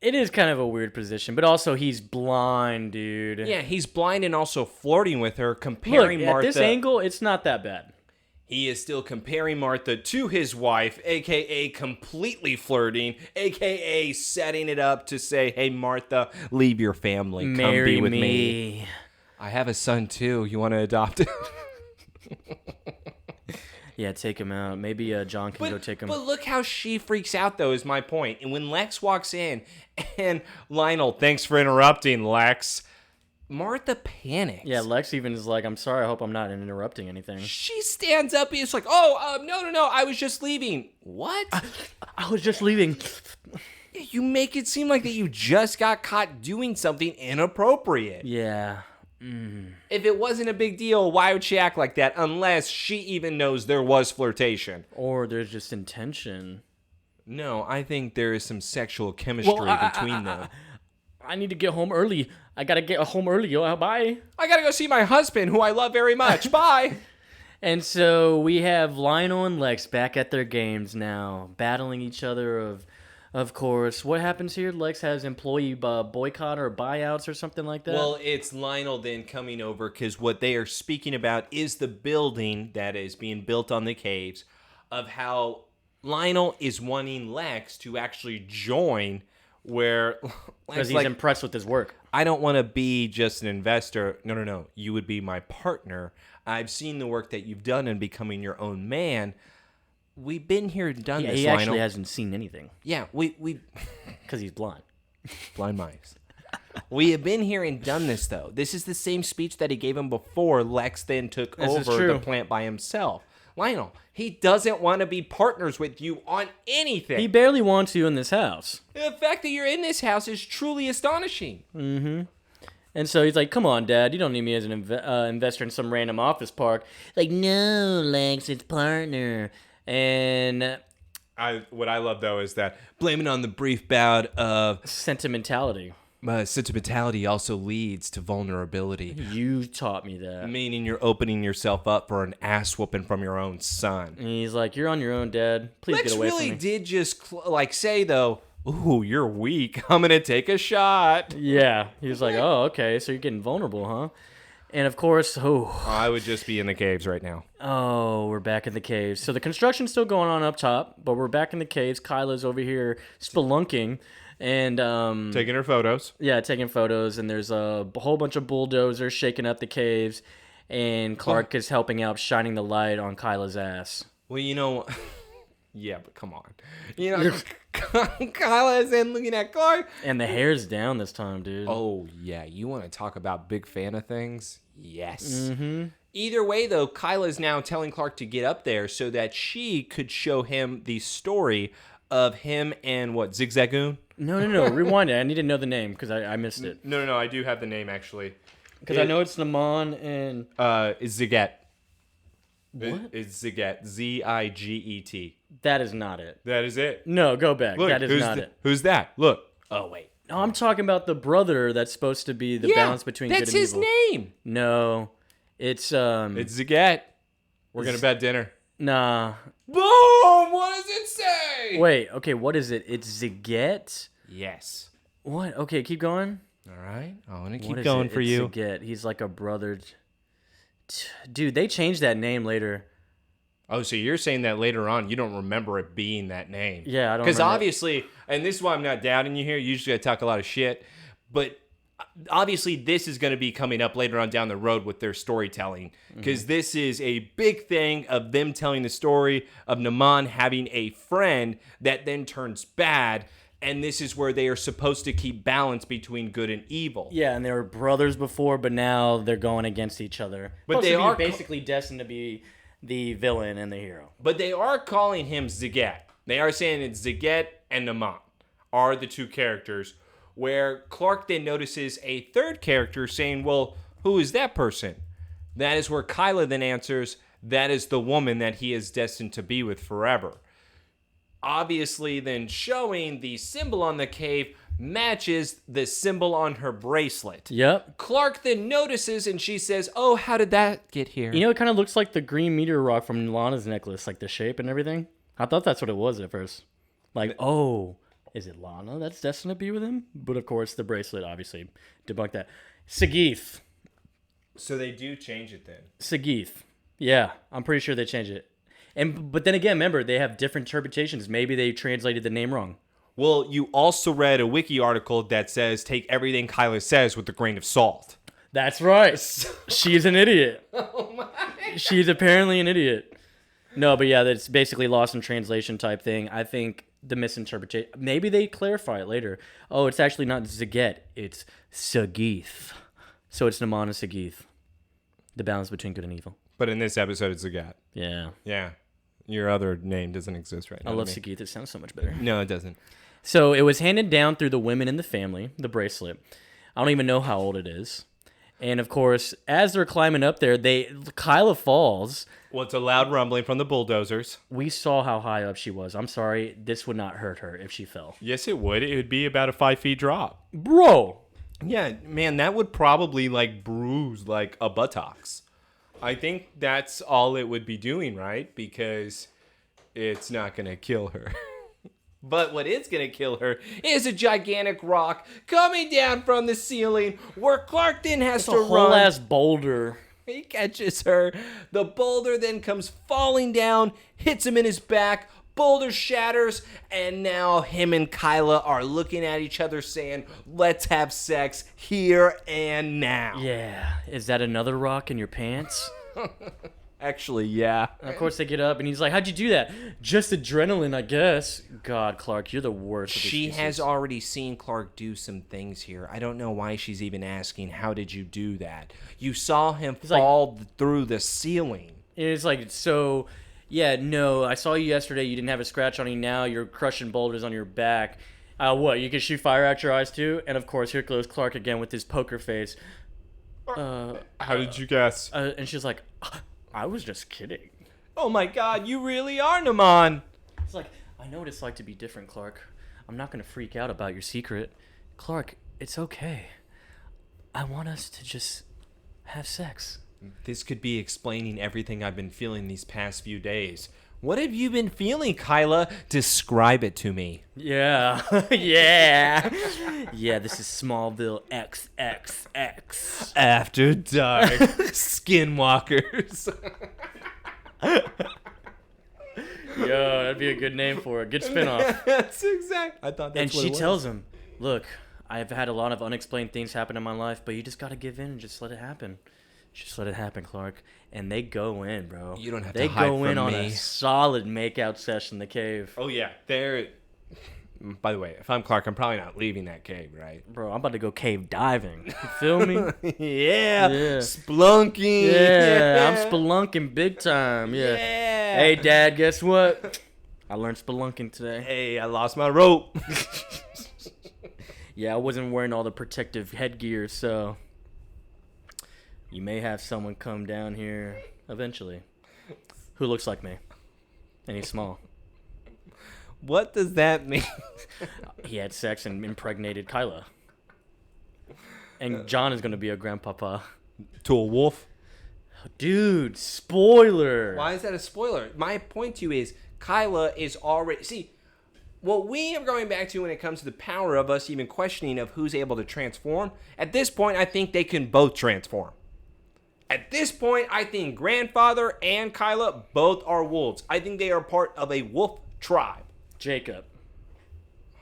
is kind of a weird position, but also he's blind, dude. Yeah, he's blind and also flirting with her, comparing Martha. At this angle, it's not that bad. He is still comparing Martha to his wife, a.k.a. completely flirting, a.k.a. setting it up to say, hey, Martha, leave your family. Come be with me. I have a son, too. You want to adopt him? Yeah, take him out. Maybe John can go take him. But look how she freaks out, though, is my point. And when Lex walks in, and Lionel, thanks for interrupting, Lex. Martha panics. Yeah, Lex even is like, I'm sorry, I hope I'm not interrupting anything. She stands up and it's like, no, I was just leaving. What? I was just leaving. You make it seem like that you just got caught doing something inappropriate. Yeah. If it wasn't a big deal, why would she act like that unless she even knows there was flirtation? Or there's just intention. No, I think there is some sexual chemistry between them. I need to get home early. I gotta get home early. Bye. I gotta go see my husband, who I love very much. Bye. And so we have Lionel and Lex back at their games now, battling each other. Of course, what happens here? Lex has employee boycott or buyouts or something like that. Well, it's Lionel then coming over because what they are speaking about is the building that is being built on the caves, of how Lionel is wanting Lex to actually join. Where because he's impressed with his work. I don't want to be just an investor. No. You would be my partner. I've seen the work that you've done in becoming your own man. We've been here and done this, he Lionel. actually hasn't seen anything. Yeah, we because he's blind. Blind mice. We have been here and done this, though. This is the same speech that he gave him before Lex then took over the plant by himself. Lionel, he doesn't want to be partners with you on anything. He barely wants you in this house. The fact that you're in this house is truly astonishing. Mm-hmm. And so he's like, come on, Dad, you don't need me as an investor in some random office park. Like, no, Lex, it's partner. And what I love, though, is that blaming on the brief bout of sentimentality. Sentimentality also leads to vulnerability. You taught me that. Meaning you're opening yourself up for an ass whooping from your own son. And he's like, you're on your own, Dad. Please get away from me. Lex really did just say, though, ooh, you're weak. I'm going to take a shot. Yeah. He was like, oh, okay, so you're getting vulnerable, huh? And of course, I would just be in the caves right now. Oh, we're back in the caves. So the construction's still going on up top, but we're back in the caves. Kyla's over here spelunking and taking her photos. Yeah, taking photos, and there's a whole bunch of bulldozers shaking up the caves, and Clark is helping out, shining the light on Kyla's ass. Well, yeah, but come on. Kyla is in looking at Clark. And the hair's down this time, dude. Oh, yeah. You want to talk about big fan of things? Yes. Mm-hmm. Either way, though, Kyla is now telling Clark to get up there so that she could show him the story of him and Zigzagoon? No. Rewind it. I need to know the name because I missed it. No. I do have the name, actually. Because I know it's Naman and... It's Ziget. What? It's Ziget. Ziget. That is not it. That is it. No, go back. Look, that is not it. Who's that? Look. Oh, wait. No, I'm talking about the brother that's supposed to be the balance between good and evil. That's his name. No. It's Ziget. We're going to bed dinner. Nah. Boom! What does it say? Wait, okay, what is it? It's Ziget? Yes. What? Okay, keep going. All right. I want to keep going for you. Ziget. He's like a brother. Dude, they changed that name later. Oh, so you're saying that later on you don't remember it being that name? Yeah, I don't. Because obviously, and this is why I'm not doubting you here. You usually I talk a lot of shit, but obviously this is going to be coming up later on down the road with their storytelling. Because this is a big thing of them telling the story of Naman having a friend that then turns bad. And this is where they are supposed to keep balance between good and evil. Yeah, and they were brothers before, but now they're going against each other. But they are basically destined to be the villain and the hero. But they are calling him Ziget. They are saying it's Ziget and Naman are the two characters, where Clark then notices a third character saying, well, who is that person? That is where Kyla then answers, that is the woman that he is destined to be with forever. Obviously then showing the symbol on the cave matches the symbol on her bracelet. Yep. Clark then notices and she says, oh, how did that get here? You know, it kind of looks like the green meteor rock from Lana's necklace, like the shape and everything. I thought that's what it was at first. Like, oh, is it Lana that's destined to be with him? But of course, the bracelet obviously debunked that. Sagith. So they do change it then. Sagith. Yeah, I'm pretty sure they changed it. But then again, remember, they have different interpretations. Maybe they translated the name wrong. Well, you also read a wiki article that says take everything Kyla says with a grain of salt. That's right. She's an idiot. Oh my God. She's apparently an idiot. No, but yeah, that's basically lost in translation type thing. I think the misinterpretation. Maybe they clarify it later. Oh, it's actually not Zaget. It's Sagith. So it's Naman and Sagith. The balance between good and evil. But in this episode, it's Zagat. Yeah. Yeah. Your other name doesn't exist right now. I love Sagith. It sounds so much better. No, it doesn't. So it was handed down through the women in the family, the bracelet. I don't even know how old it is. And of course, as they're climbing up there, Kyla falls. Well, it's a loud rumbling from the bulldozers. We saw how high up she was. I'm sorry, this would not hurt her if she fell. Yes, it would. It would be about a 5 feet drop. Bro! Yeah, man, that would probably bruise a buttocks. I think that's all it would be doing, right? Because it's not going to kill her. But what is going to kill her is a gigantic rock coming down from the ceiling where Clark then has to run. It's a whole-ass boulder. He catches her. The boulder then comes falling down, hits him in his back. Boulder shatters, and now him and Kyla are looking at each other saying, let's have sex here and now. Yeah. Is that another rock in your pants? Actually, yeah. And of course, they get up, and he's like, how'd you do that? Just adrenaline, I guess. God, Clark, you're the worst. She has already seen Clark do some things here. I don't know why she's even asking, how did you do that? You saw him fall through the ceiling. It's like, so, yeah, no, I saw you yesterday. You didn't have a scratch on you. Now you're crushing boulders on your back. What, you can shoot fire out your eyes, too? And, of course, here goes Clark again with his poker face. How did you guess? And she's like, I was just kidding. Oh my God, you really are Naman. It's like, I know what it's like to be different, Clark. I'm not going to freak out about your secret. Clark, it's okay. I want us to just have sex. This could be explaining everything I've been feeling these past few days. What have you been feeling, Kyla? Describe it to me. Yeah. Yeah. Yeah, this is Smallville XXX. After Dark. Skinwalkers. Yo, that'd be a good name for it. Good spinoff. That's exact. I thought that's And what she it was. tells him, look, I've had a lot of unexplained things happen in my life, but you just got to give in and just let it happen. Just let it happen, Clark. And they go in, bro. You don't have they to hide go in from on me. a solid makeout session in the cave. Oh, yeah. They're... By the way, if I'm Clark, I'm probably not leaving that cave, right? Bro, I'm about to go cave diving. You feel me? Yeah. Yeah. Splunking. Yeah, I'm spelunking big time. Yeah. Yeah. Hey, Dad, guess what? I learned spelunking today. Hey, I lost my rope. Yeah, I wasn't wearing all the protective headgear, so you may have someone come down here eventually who looks like me. And he's small. What does that mean? He had sex and impregnated Kyla. And John is going to be a grandpapa. To a wolf? Dude, spoiler. Why is that a spoiler? My point to you is Kyla is already... See, what we are going back to when it comes to the power of us even questioning of who's able to transform, at this point, I think they can both transform. At this point, I think Grandfather and Kyla both are wolves. I think they are part of a wolf tribe. Jacob.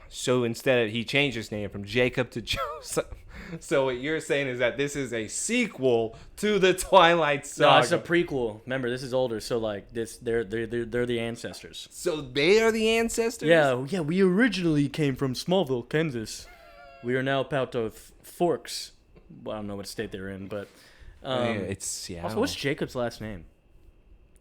So instead, he changed his name from Jacob to Joseph. So what you're saying is that this is a sequel to the Twilight Saga. No, it's a prequel. Remember, this is older, so like this, they're the ancestors. So they are the ancestors? Yeah. We originally came from Smallville, Kansas. We are now part of Forks. Well, I don't know what state they're in, but it's Seattle. also, what's Jacob's last name?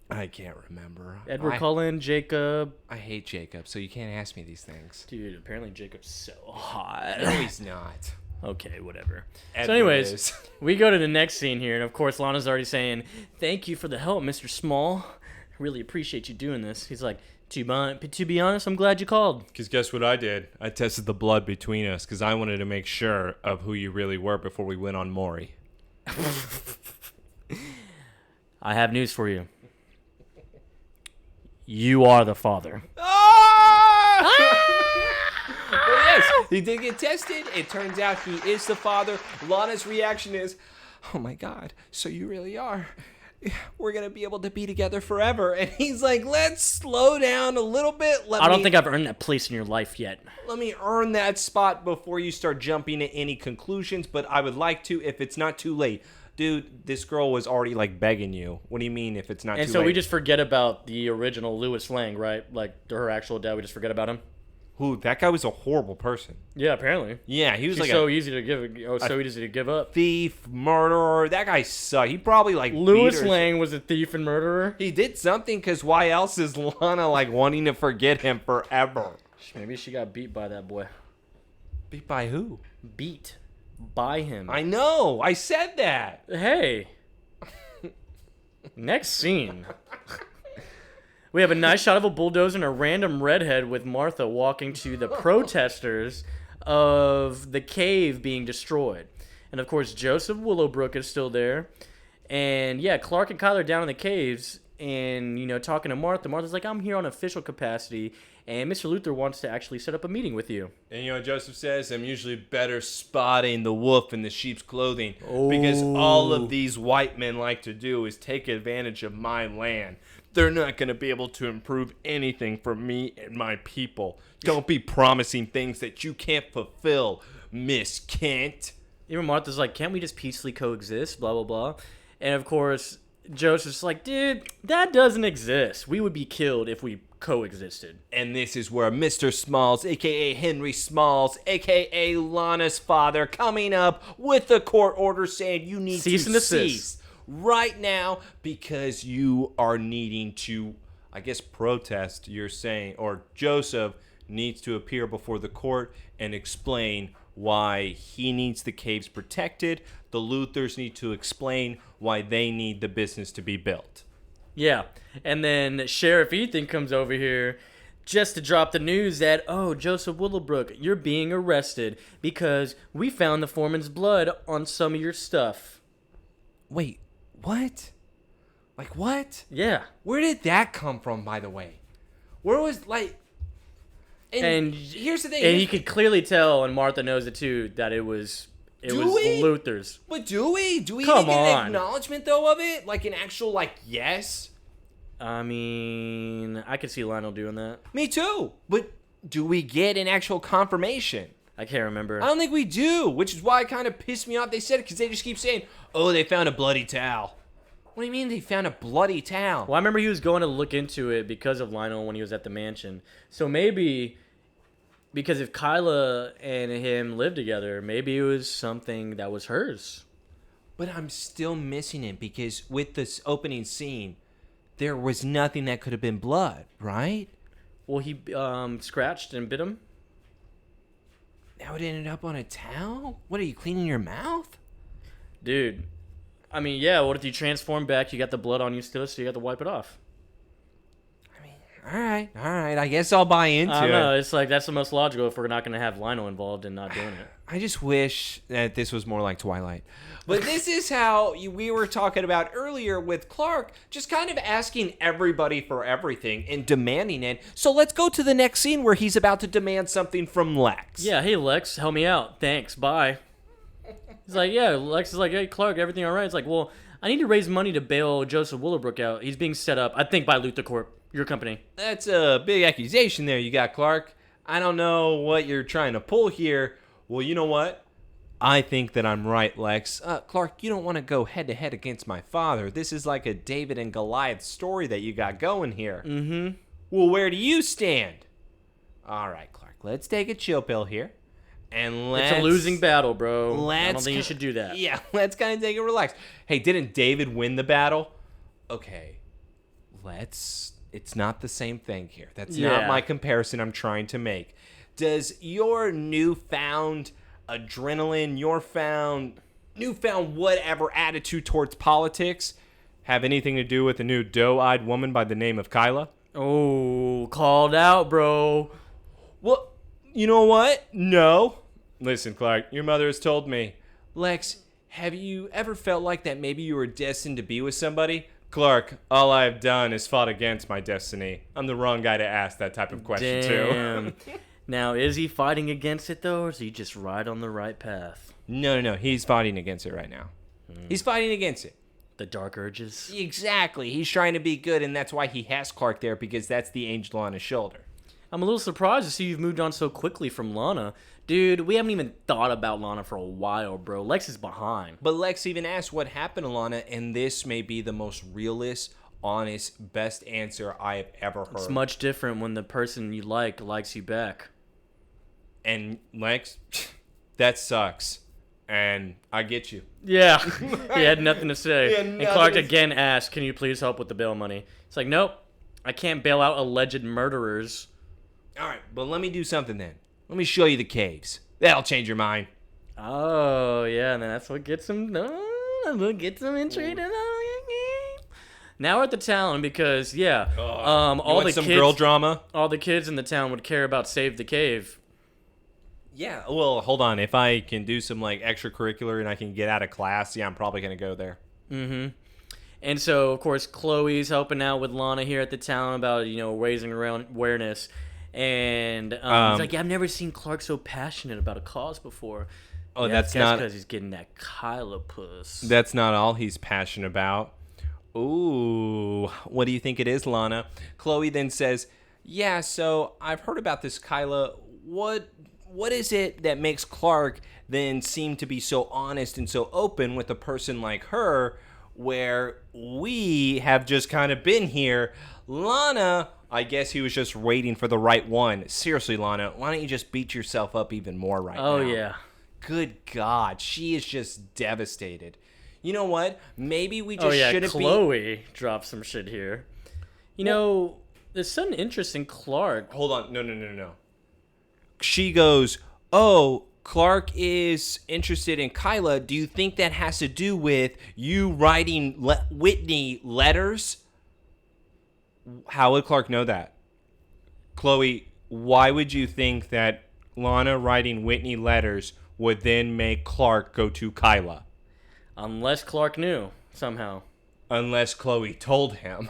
I can't remember. Edward Cullen, Jacob. I hate Jacob, so you can't ask me these things. Dude, apparently Jacob's so hot. No, he's not. Okay, whatever. Edward So anyways, is. we go to the next scene here, and of course Lana's already saying, thank you for the help, Mr. Small. I really appreciate you doing this. He's like, to be honest, I'm glad you called. Because guess what I did? I tested the blood between us because I wanted to make sure of who you really were before we went on Maury. I have news for you. You are the father. But yes, he did get tested. It turns out he is the father. Lana's reaction is, oh my God, so you really are. We're going to be able to be together forever. And he's like, let's slow down a little bit. I don't think I've earned that place in your life yet. Let me earn that spot before you start jumping to any conclusions. But I would like to if it's not too late. Dude, this girl was already like begging you. What do you mean if it's not too late? And so we just forget about the original Louis Lang, right? Like her actual dad, we just forget about him? Who? That guy was a horrible person. Yeah, apparently. Yeah, he was She's like so a easy to give up. thief, murderer. That guy sucked. He probably like Louis beat her. Lang was a thief and murderer. He did something because why else is Lana like wanting to forget him forever? Maybe she got beat by that boy. Beat by who? Beat by him. I know. I said that. Hey. Next scene. We have a nice shot of a bulldozer and a random redhead with Martha walking to the protesters of the cave being destroyed. And of course, Joseph Willowbrook is still there. And yeah, Clark and Kyla are down in the caves and, you know, talking to Martha. Martha's like, I'm here on official capacity, and Mr. Luthor wants to actually set up a meeting with you. And you know what Joseph says? I'm usually better spotting the wolf in the sheep's clothing because all of these white men like to do is take advantage of my land. They're not going to be able to improve anything for me and my people. Don't be promising things that you can't fulfill, Miss Kent. Even Martha's like, can't we just peacefully coexist? Blah, blah, blah. And of course, Joseph's like, dude, that doesn't exist. We would be killed if we coexisted. And this is where Mr. Smalls, a.k.a. Henry Smalls, a.k.a. Lana's father, coming up with a court order saying you need Cease to and desist. cease right now because you are needing to, I guess, protest, you're saying, or Joseph needs to appear before the court and explain why he needs the caves protected. The Luthors need to explain why they need the business to be built. Yeah. And then Sheriff Ethan comes over here just to drop the news that, oh, Joseph Willowbrook, you're being arrested because we found the foreman's blood on some of your stuff. Wait, what? Like what? Yeah. Where did that come from, by the way? Where was, like... And here's the thing. And you could clearly tell, and Martha knows it too, that it was the Luthors. But do we? Do we Come even get an on. acknowledgement, though, of it? Like an actual, like, yes? I mean, I could see Lionel doing that. Me too. But do we get an actual confirmation? I can't remember. I don't think we do, which is why it kind of pissed me off they said it, because they just keep saying, oh, they found a bloody towel. What do you mean they found a bloody towel? Well, I remember he was going to look into it because of Lionel when he was at the mansion. So maybe, because if Kyla and him lived together, maybe it was something that was hers. But I'm still missing it, because with this opening scene, there was nothing that could have been blood, right? Well, he scratched and bit him. Now it ended up on a towel? What, are you cleaning your mouth? Dude, I mean, yeah, what if you transform back, you got the blood on you still, so you got to wipe it off. I mean, all right, I guess I'll buy into I don't it. know, it's like, that's the most logical if we're not going to have Lionel involved and not doing it. I just wish that this was more like Twilight. But this is how we were talking about earlier with Clark, just kind of asking everybody for everything and demanding it. So let's go to the next scene where he's about to demand something from Lex. Yeah, hey, Lex, help me out. Thanks, bye. He's like, yeah, Lex is like, hey, Clark, everything all right? It's like, well, I need to raise money to bail Joseph Willowbrook out. He's being set up, I think, by LuthorCorp, your company. That's a big accusation there you got, Clark. I don't know what you're trying to pull here. Well, you know what? I think that I'm right, Lex. Clark, you don't want to go head-to-head against my father. This is like a David and Goliath story that you got going here. Mm-hmm. Well, where do you stand? All right, Clark, let's take a chill pill here. And let's... It's a losing battle, bro. I don't think you you should do that. Yeah, let's kind of take it relaxed. Hey, didn't David win the battle? Okay, it's not the same thing here. That's not my comparison I'm trying to make. Does your newfound adrenaline, newfound whatever attitude towards politics have anything to do with a new doe-eyed woman by the name of Kyla? Oh, called out, bro. Well, you know what? No. Listen, Clark, your mother has told me. Lex, have you ever felt like that maybe you were destined to be with somebody? Clark, all I've done is fought against my destiny. I'm the wrong guy to ask that type of question, Damn. too. Now, is he fighting against it, though, or is he just right on the right path? No. He's fighting against it right now. He's fighting against it. The dark urges? Exactly. He's trying to be good, and that's why he has Clark there, because that's the angel on his shoulder. I'm a little surprised to see you've moved on so quickly from Lana. Dude, we haven't even thought about Lana for a while, bro. Lex is behind. But Lex even asked what happened to Lana, and this may be the most realist, honest, best answer I have ever heard. It's much different when the person you like likes you back. And Lex, that sucks. And I get you. Yeah. He had nothing to say. And Clark nothing again asked, can you please help with the bail money? It's like, nope. I can't bail out alleged murderers. All right, but let me do something then. Let me show you the caves. That'll change your mind. Oh, yeah, and that's what gets him intrigued. Now we're at the town because, all the some kids, girl drama? all the kids in the town would care about Save the Cave. Yeah, well, hold on. If I can do some, like, extracurricular and I can get out of class, I'm probably going to go there. Mm-hmm. And so, of course, Chloe's helping out with Lana here at the town about, raising awareness. And he's like, I've never seen Clark so passionate about a cause before. Oh, that's not... because he's getting that Kyla puss. That's not all he's passionate about. Ooh, what do you think it is, Lana? Chloe then says, yeah, so I've heard about this Kyla. What is it that makes Clark then seem to be so honest and so open with a person like her where we have just kind of been here. Lana, I guess he was just waiting for the right one. Seriously, Lana, why don't you just beat yourself up even more right now? Oh, yeah. Good God, she is just devastated. You know what? Maybe we just shouldn't Chloe dropped some shit here. You know, there's some interest in Clark. Hold on. No. She goes, oh, Clark is interested in Kyla. Do you think that has to do with you writing Whitney letters? How would Clark know that? Chloe, why would you think that Lana writing Whitney letters would then make Clark go to Kyla? Unless Clark knew, somehow. Unless Chloe told him.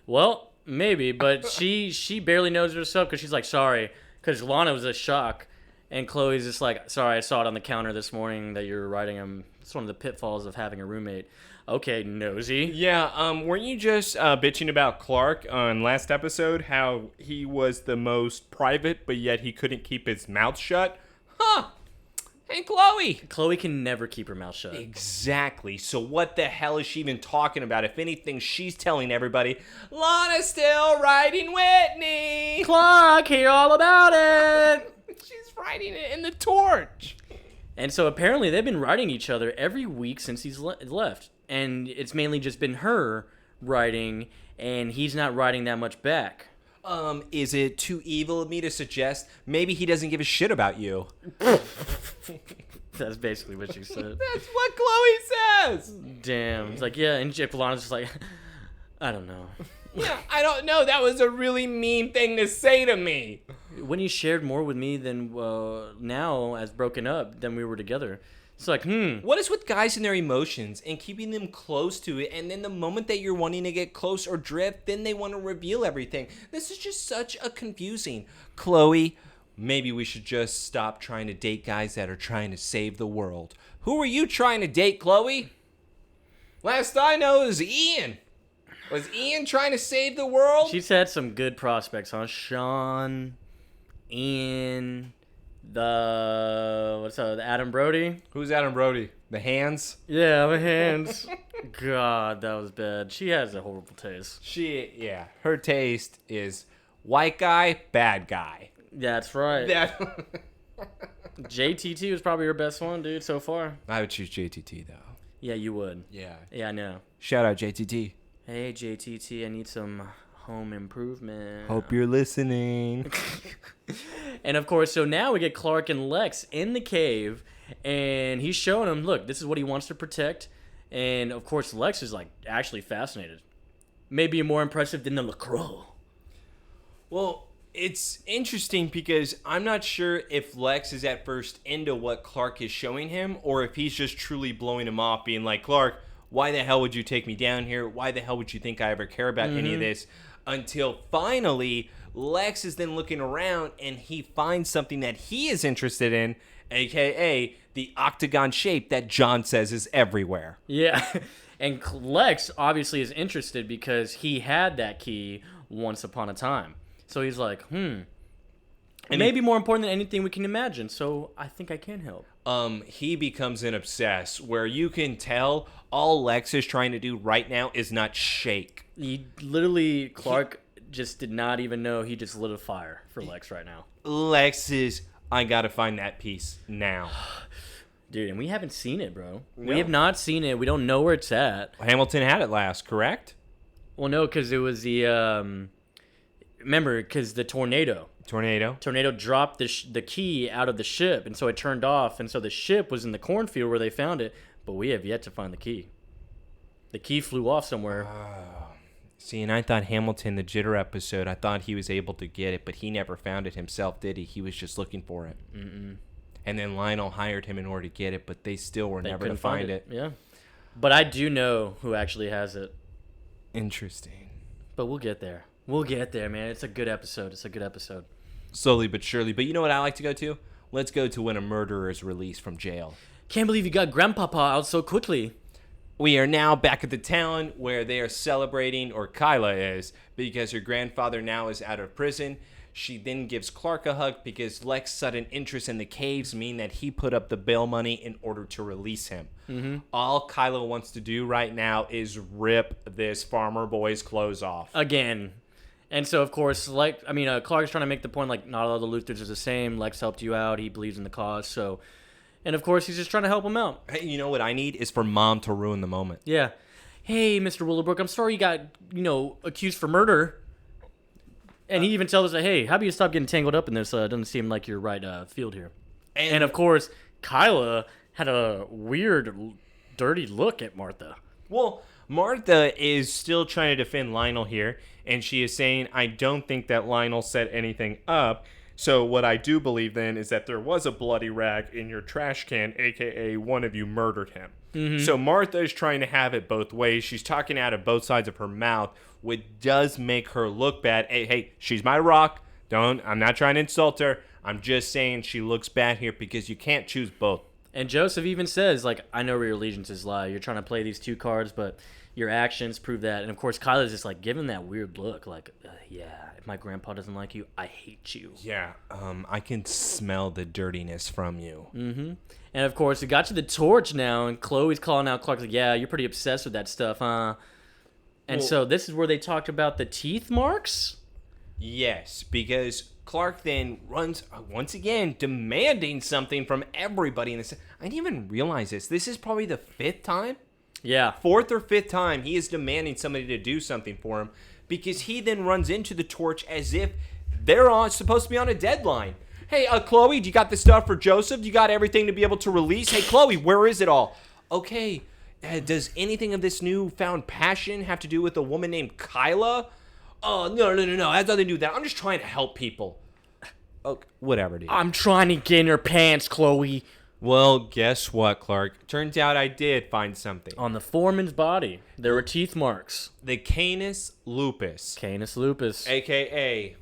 Well, maybe, but she barely knows herself because she's like, sorry, because Lana was a shock. And Chloe's just like, sorry, I saw it on the counter this morning that you're writing him. It's one of the pitfalls of having a roommate. Okay, nosy. Yeah, weren't you just bitching about Clark on last episode, how he was the most private, but yet he couldn't keep his mouth shut? Huh. Hey, Chloe. Chloe can never keep her mouth shut. Exactly. So what the hell is she even talking about? If anything, she's telling everybody, Lana's still writing Whitney. Clark, hear all about it. She's writing it in the torch. And so apparently they've been writing each other every week since he's left. And it's mainly just been her writing, and he's not writing that much back. Is it too evil of me to suggest maybe he doesn't give a shit about you? That's basically what she said. That's what Chloe says. Damn. It's like, yeah, and Lana's just like, I don't know. Yeah, I don't know. That was a really mean thing to say to me. When you shared more with me than now as broken up than we were together. It's like, What is with guys and their emotions and keeping them close to it, and then the moment that you're wanting to get close or drift, then they want to reveal everything. This is just such a confusing. Chloe, maybe we should just stop trying to date guys that are trying to save the world. Who are you trying to date, Chloe? Last I know is Ian. Was Ian trying to save the world? She's had some good prospects, huh? Sean, Ian... the Adam Brody? Who's Adam Brody? The Hands? Yeah, the Hands. God, that was bad. She has a horrible taste. Her taste is white guy, bad guy. That's right. JTT was probably her best one, dude, so far. I would choose JTT, though. Yeah, you would. Yeah. Yeah, I know. Shout out JTT. Hey, JTT, I need some home improvement. Hope you're listening. And of course, so now we get Clark and Lex in the cave, and he's showing them, look, this is what he wants to protect. And of course, Lex is like actually fascinated. Maybe more impressive than the LaCroix. Well, it's interesting because I'm not sure if Lex is at first into what Clark is showing him, or if he's just truly blowing him off, being like, Clark, why the hell would you take me down here? Why the hell would you think I ever care about any of this? Until finally, Lex is then looking around and he finds something that he is interested in, aka the octagon shape that John says is everywhere. Yeah, and Lex obviously is interested because he had that key once upon a time. So he's like, and maybe more important than anything we can imagine. So I think I can help. He becomes an obsess where you can tell all Lex is trying to do right now is not shake. He literally, Clark just did not even know he just lit a fire for Lex right now. Lex is, I gotta find that piece now. Dude, and we haven't seen it, bro. No. We have not seen it. We don't know where it's at. Hamilton had it last, correct? Well, no, because it was the, remember, because the tornado dropped the key out of the ship, and so it turned off, and so the ship was in the cornfield where they found it, but we have yet to find the key. The key flew off somewhere. See, and I thought Hamilton, the Jitter episode, I thought he was able to get it, but he never found it himself, did he? He was just looking for it. Mm-mm. And then Lionel hired him in order to get it, but they still were never to find it. Yeah. But I do know who actually has it. Interesting. But we'll get there. We'll get there, man. It's a good episode. Slowly but surely. But you know what I like to go to? Let's go to when a murderer is released from jail. Can't believe you got Grandpapa out so quickly. We are now back at the town where they are celebrating, or Kyla is, because her grandfather now is out of prison. She then gives Clark a hug because Lex's sudden interest in the caves mean that he put up the bail money in order to release him. Mm-hmm. All Kyla wants to do right now is rip this farmer boy's clothes off. Again. And so, of course, Clark's trying to make the point, like, not all the Luthors are the same. Lex helped you out. He believes in the cause. So, and, of course, he's just trying to help him out. Hey, you know what I need is for Mom to ruin the moment. Yeah. Hey, Mr. Willowbrook, I'm sorry you got, accused for murder. And he even tells us, that, hey, how about you stop getting tangled up in this? It doesn't seem like your right field here. And, of course, Kyla had a weird, dirty look at Martha. Well, Martha is still trying to defend Lionel here, and she is saying, I don't think that Lionel set anything up. So what I do believe then is that there was a bloody rag in your trash can, a.k.a. one of you murdered him. Mm-hmm. So Martha is trying to have it both ways. She's talking out of both sides of her mouth, which does make her look bad. Hey, she's my rock. I'm not trying to insult her. I'm just saying she looks bad here because you can't choose both. And Joseph even says, like, I know where your allegiances lie. You're trying to play these two cards, but your actions prove that. And, of course, Kyla's just, like, giving that weird look. Like, yeah, if my grandpa doesn't like you, I hate you. Yeah, I can smell the dirtiness from you. Mm-hmm. And, of course, it got to the torch now, and Chloe's calling out Clark, like, yeah, you're pretty obsessed with that stuff, huh? And so this is where they talked about the teeth marks? Yes, because Clark then runs, once again, demanding something from everybody in this. I didn't even realize this. This is probably the 5th time? Yeah. 4th or 5th time he is demanding somebody to do something for him because he then runs into the torch as if they're supposed to be on a deadline. Hey, Chloe, do you got the stuff for Joseph? Do you got everything to be able to release? Hey, Chloe, where is it all? Okay, does anything of this newfound passion have to do with a woman named Kyla? Oh, no. That has nothing to do with that. I'm just trying to help people. Okay, whatever, dude. I'm trying to get in her pants, Chloe. Well, guess what, Clark? Turns out I did find something. On the foreman's body, there were teeth marks. The Canis lupus. Canis lupus. A.K.A.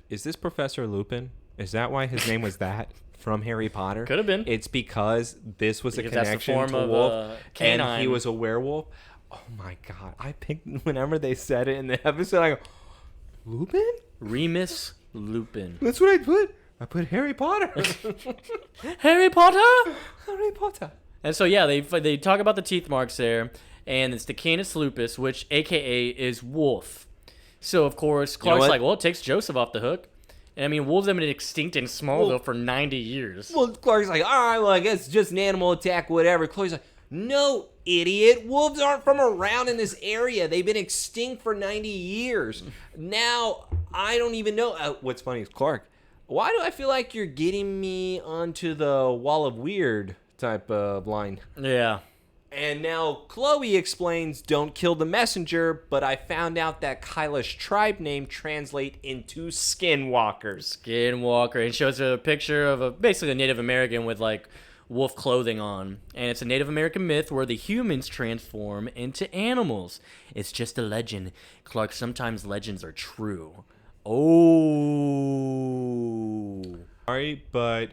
Is this Professor Lupin? Is that why his name was that from Harry Potter? Could have been. It's because this was a connection that's the form to of wolf, canine. and he was a werewolf. Oh my God! I picked whenever they said it in the episode. I go, Lupin? Remus Lupin. That's what I put. I put Harry Potter. Harry Potter? Harry Potter. And so, yeah, they talk about the teeth marks there, and it's the Canis lupus, which a.k.a. is wolf. So, of course, Clark's like, well, it takes Joseph off the hook. And, I mean, wolves have been extinct in Smallville for 90 years. Well, Clark's like, all right, well, I guess it's just an animal attack, whatever. Chloe's like, no, idiot. Wolves aren't from around in this area. They've been extinct for 90 years. Now, I don't even know. What's funny is, Clark, why do I feel like you're getting me onto the wall of weird type of line? Yeah. And now Chloe explains, don't kill the messenger, but I found out that Kyla's tribe name translate into Skinwalkers. Skinwalker. And shows a picture of basically a Native American with, like, wolf clothing on. And it's a Native American myth where the humans transform into animals. It's just a legend. Clark, sometimes legends are true. Oh. Sorry, but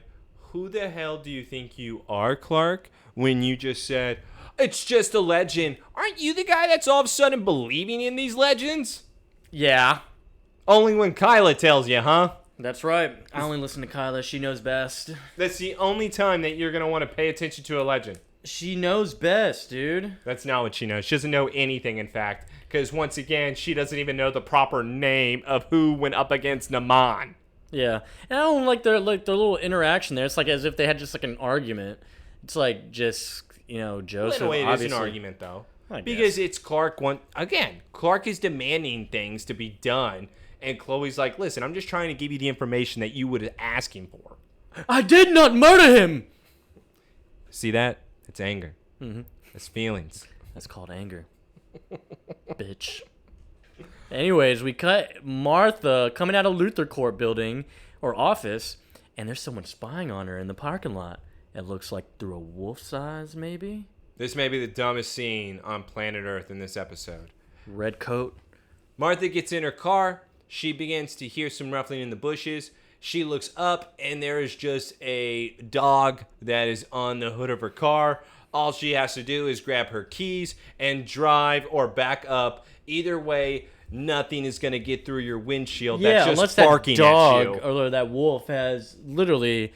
who the hell do you think you are, Clark, when you just said, it's just a legend? Aren't you the guy that's all of a sudden believing in these legends? Yeah. Only when Kyla tells you, huh? That's right. I only listen to Kyla. She knows best. That's the only time that you're going to want to pay attention to a legend. She knows best, dude. That's not what she knows. She doesn't know anything, in fact. Because, once again, she doesn't even know the proper name of who went up against Naman. Yeah. And I don't like their little interaction there. It's like as if they had just, like, an argument. It's like just, Joseph, In a way, it obviously. is an argument, though. I Because guess. it's Clark. Clark is demanding things to be done. And Chloe's like, listen, I'm just trying to give you the information that you would ask him for. I did not murder him! See that? It's anger. Mm-hmm. It's feelings. That's called anger. Bitch. Anyways, we cut Martha coming out of LuthorCorp building or office, and there's someone spying on her in the parking lot. It looks like through a wolf's eyes, maybe? This may be the dumbest scene on planet Earth in this episode. Red coat. Martha gets in her car. She begins to hear some ruffling in the bushes. She looks up, and there is just a dog that is on the hood of her car. All she has to do is grab her keys and drive or back up. Either way, nothing is going to get through your windshield Yeah, that's unless just barking that dog at you. or that wolf has literally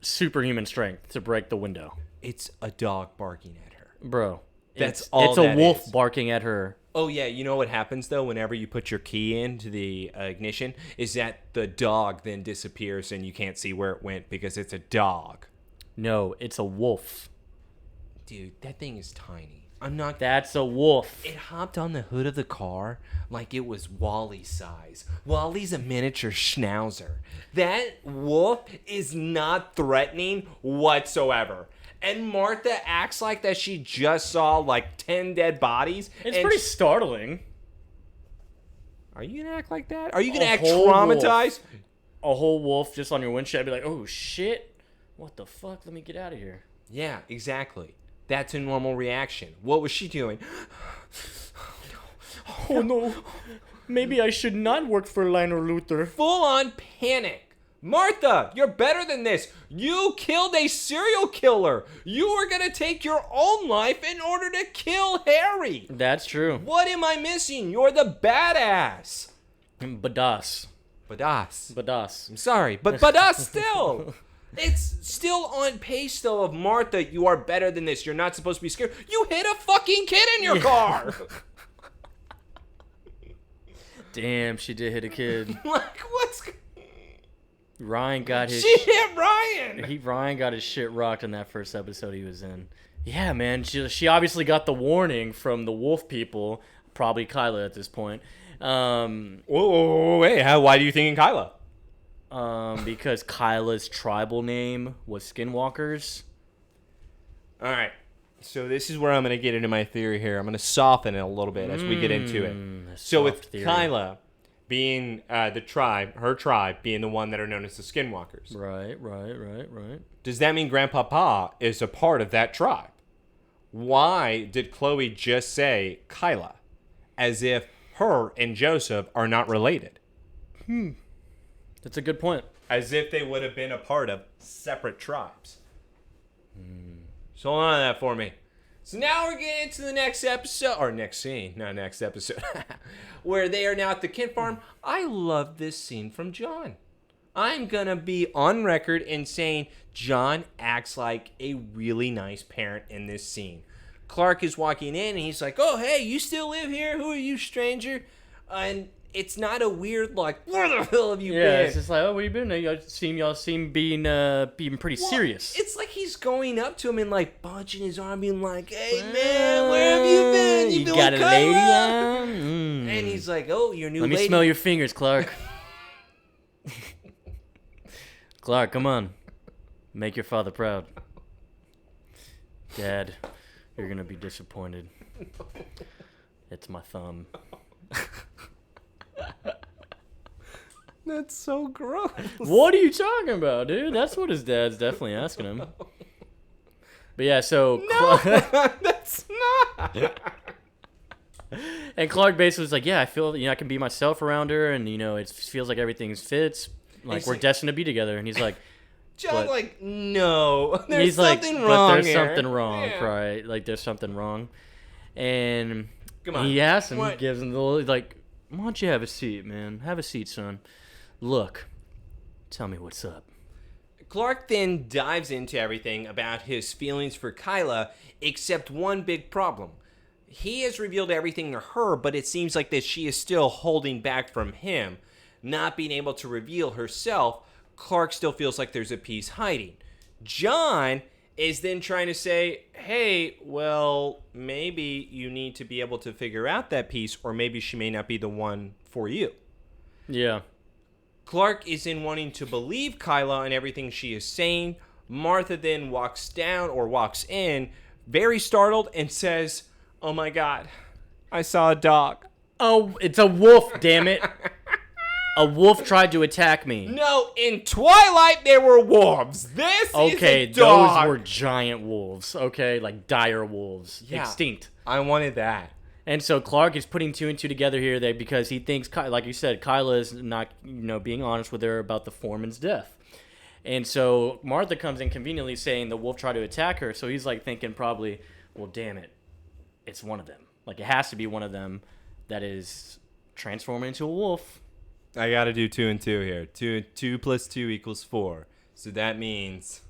superhuman strength to break the window. It's a dog barking at her. Bro, That's it's all a that wolf is. barking at her. Oh, yeah, you know what happens, though, whenever you put your key into the ignition, is that the dog then disappears and you can't see where it went because it's a dog. No, it's a wolf. Dude, that thing is tiny. I'm not... That's a wolf. It hopped on the hood of the car like it was Wally's size. Wally's a miniature schnauzer. That wolf is not threatening whatsoever. And Martha acts like that she just saw like 10 dead bodies. It's pretty startling. Are you going to act like that? Are you going to act whole traumatized? A whole wolf just on your windshield. I'd be like, oh, shit. What the fuck? Let me get out of here. Yeah, exactly. That's a normal reaction. What was she doing? Oh, no. Maybe I should not work for Lana Luthor. Full on panic. Martha, you're better than this. You killed a serial killer. You were going to take your own life in order to kill Harry. That's true. What am I missing? You're the badass. Badass. Badass. Badass. I'm sorry, but badass still. It's still on pace, though, of Martha, you are better than this. You're not supposed to be scared. You hit a fucking kid in your car. Damn, she did hit a kid. Like, what's... Ryan got his... She hit Ryan. Ryan got his shit rocked in that first episode he was in. Yeah, man. She obviously got the warning from the wolf people. Probably Kyla at this point. Whoa, wait. Why do you think in Kyla? Because Kyla's tribal name was Skinwalkers. All right. So this is where I'm going to get into my theory here. I'm going to soften it a little bit as we get into it. So with theory. Kyla being the tribe, her tribe being the one that are known as the Skinwalkers. Right. Does that mean Grandpapa is a part of that tribe? Why did Chloe just say Kyla? As if her and Joseph are not related. That's a good point. As if they would have been a part of separate tribes. So hold on to that for me. So now we're getting into the next episode, or next scene, not next episode, where they are now at the Kent farm. I love this scene from John. I'm going to be on record in saying John acts like a really nice parent in this scene. Clark is walking in and he's like, oh, hey, you still live here? Who are you, stranger? And it's not a weird, like, where the hell have you been? Yeah, it's just like, oh, where you been? Y'all seem being pretty serious. It's like he's going up to him and, like, bunching his arm, being like, hey, man, where have you been? You got a lady on? And he's like, oh, your new lady. Let me smell your fingers, Clark. Clark, come on. Make your father proud. Dad, you're going to be disappointed. It's my thumb. That's so gross. What are you talking about, dude? That's what his dad's definitely asking him. But yeah, so... No, that's not. And Clark basically was like, yeah, I feel, I can be myself around her, and, it feels like everything fits. Like, we're destined to be together. And he's like... John's like, no, there's he's something like, wrong but there's here. something wrong, Yeah. right? Like, there's something wrong. And Come on. he asks him, What? he gives him the little, like, why don't you have a seat, man? Have a seat, son. Look, tell me what's up. Clark then dives into everything about his feelings for Kyla, except one big problem. He has revealed everything to her, but it seems like that she is still holding back from him. Not being able to reveal herself, Clark still feels like there's a piece hiding. John is then trying to say, hey, well, maybe you need to be able to figure out that piece, or maybe she may not be the one for you. Yeah. Clark is in wanting to believe Kyla and everything she is saying. Martha then walks in, very startled, and says, oh my God, I saw a dog. Oh, it's a wolf, damn it. A wolf tried to attack me. No, in Twilight there were wolves. This is a dog. Those were giant wolves. Okay, like dire wolves. Yeah. Extinct. I wanted that. And so Clark is putting two and two together here because he thinks, like you said, Kyla is not, being honest with her about the foreman's death. And so Martha comes in conveniently saying the wolf tried to attack her. So he's like thinking probably, well, damn it, it's one of them. Like it has to be one of them that is transform into a wolf. I gotta do 2 and 2 here. 2 plus 2 equals 4. So that means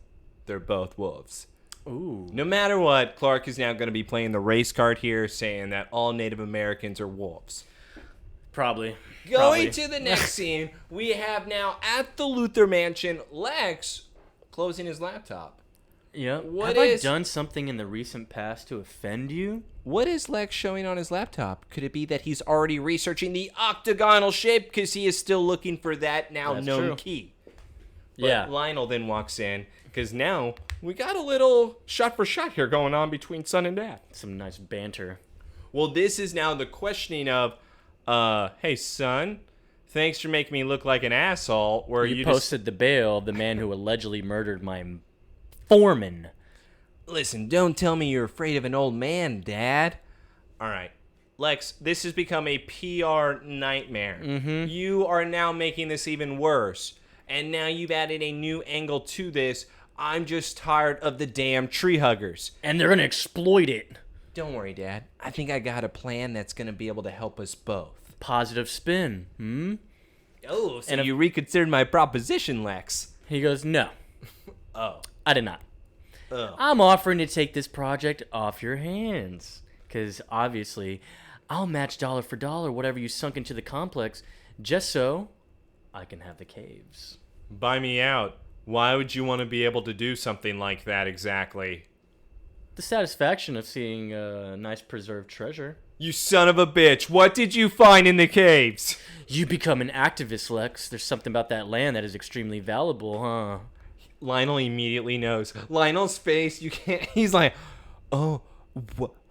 they're both wolves. Ooh. No matter what, Clark is now going to be playing the race card here, saying that all Native Americans are wolves. Probably. Going to the next scene, we have now at the Luthor Mansion, Lex closing his laptop. Yeah. What Have is- I done something in the recent past to offend you? What is Lex showing on his laptop? Could it be that he's already researching the octagonal shape because he is still looking for that now That's known true. key? But Yeah. Lionel then walks in because now we got a little shot for shot here going on between son and dad. Some nice banter. Well, this is now the questioning of, hey, son, thanks for making me look like an asshole. Where You you posted the bail of the man who allegedly murdered my foreman. Listen, don't tell me you're afraid of an old man, Dad. All right. Lex, this has become a PR nightmare. Mm-hmm. You are now making this even worse. And now you've added a new angle to this. I'm just tired of the damn tree huggers. And they're going to exploit it. Don't worry, Dad. I think I got a plan that's going to be able to help us both. Positive spin. Hmm? Oh, so And if- you reconsidered my proposition, Lex. He goes, no, Oh. I did not. Oh. I'm offering to take this project off your hands. Because obviously, I'll match dollar for dollar whatever you sunk into the complex just so I can have the caves. Buy me out. Why would you want to be able to do something like that exactly? The satisfaction of seeing a nice preserved treasure. You son of a bitch. What did you find in the caves? You become an activist, Lex. There's something about that land that is extremely valuable, huh? Lionel immediately knows. Lionel's face, you can't. He's like, oh,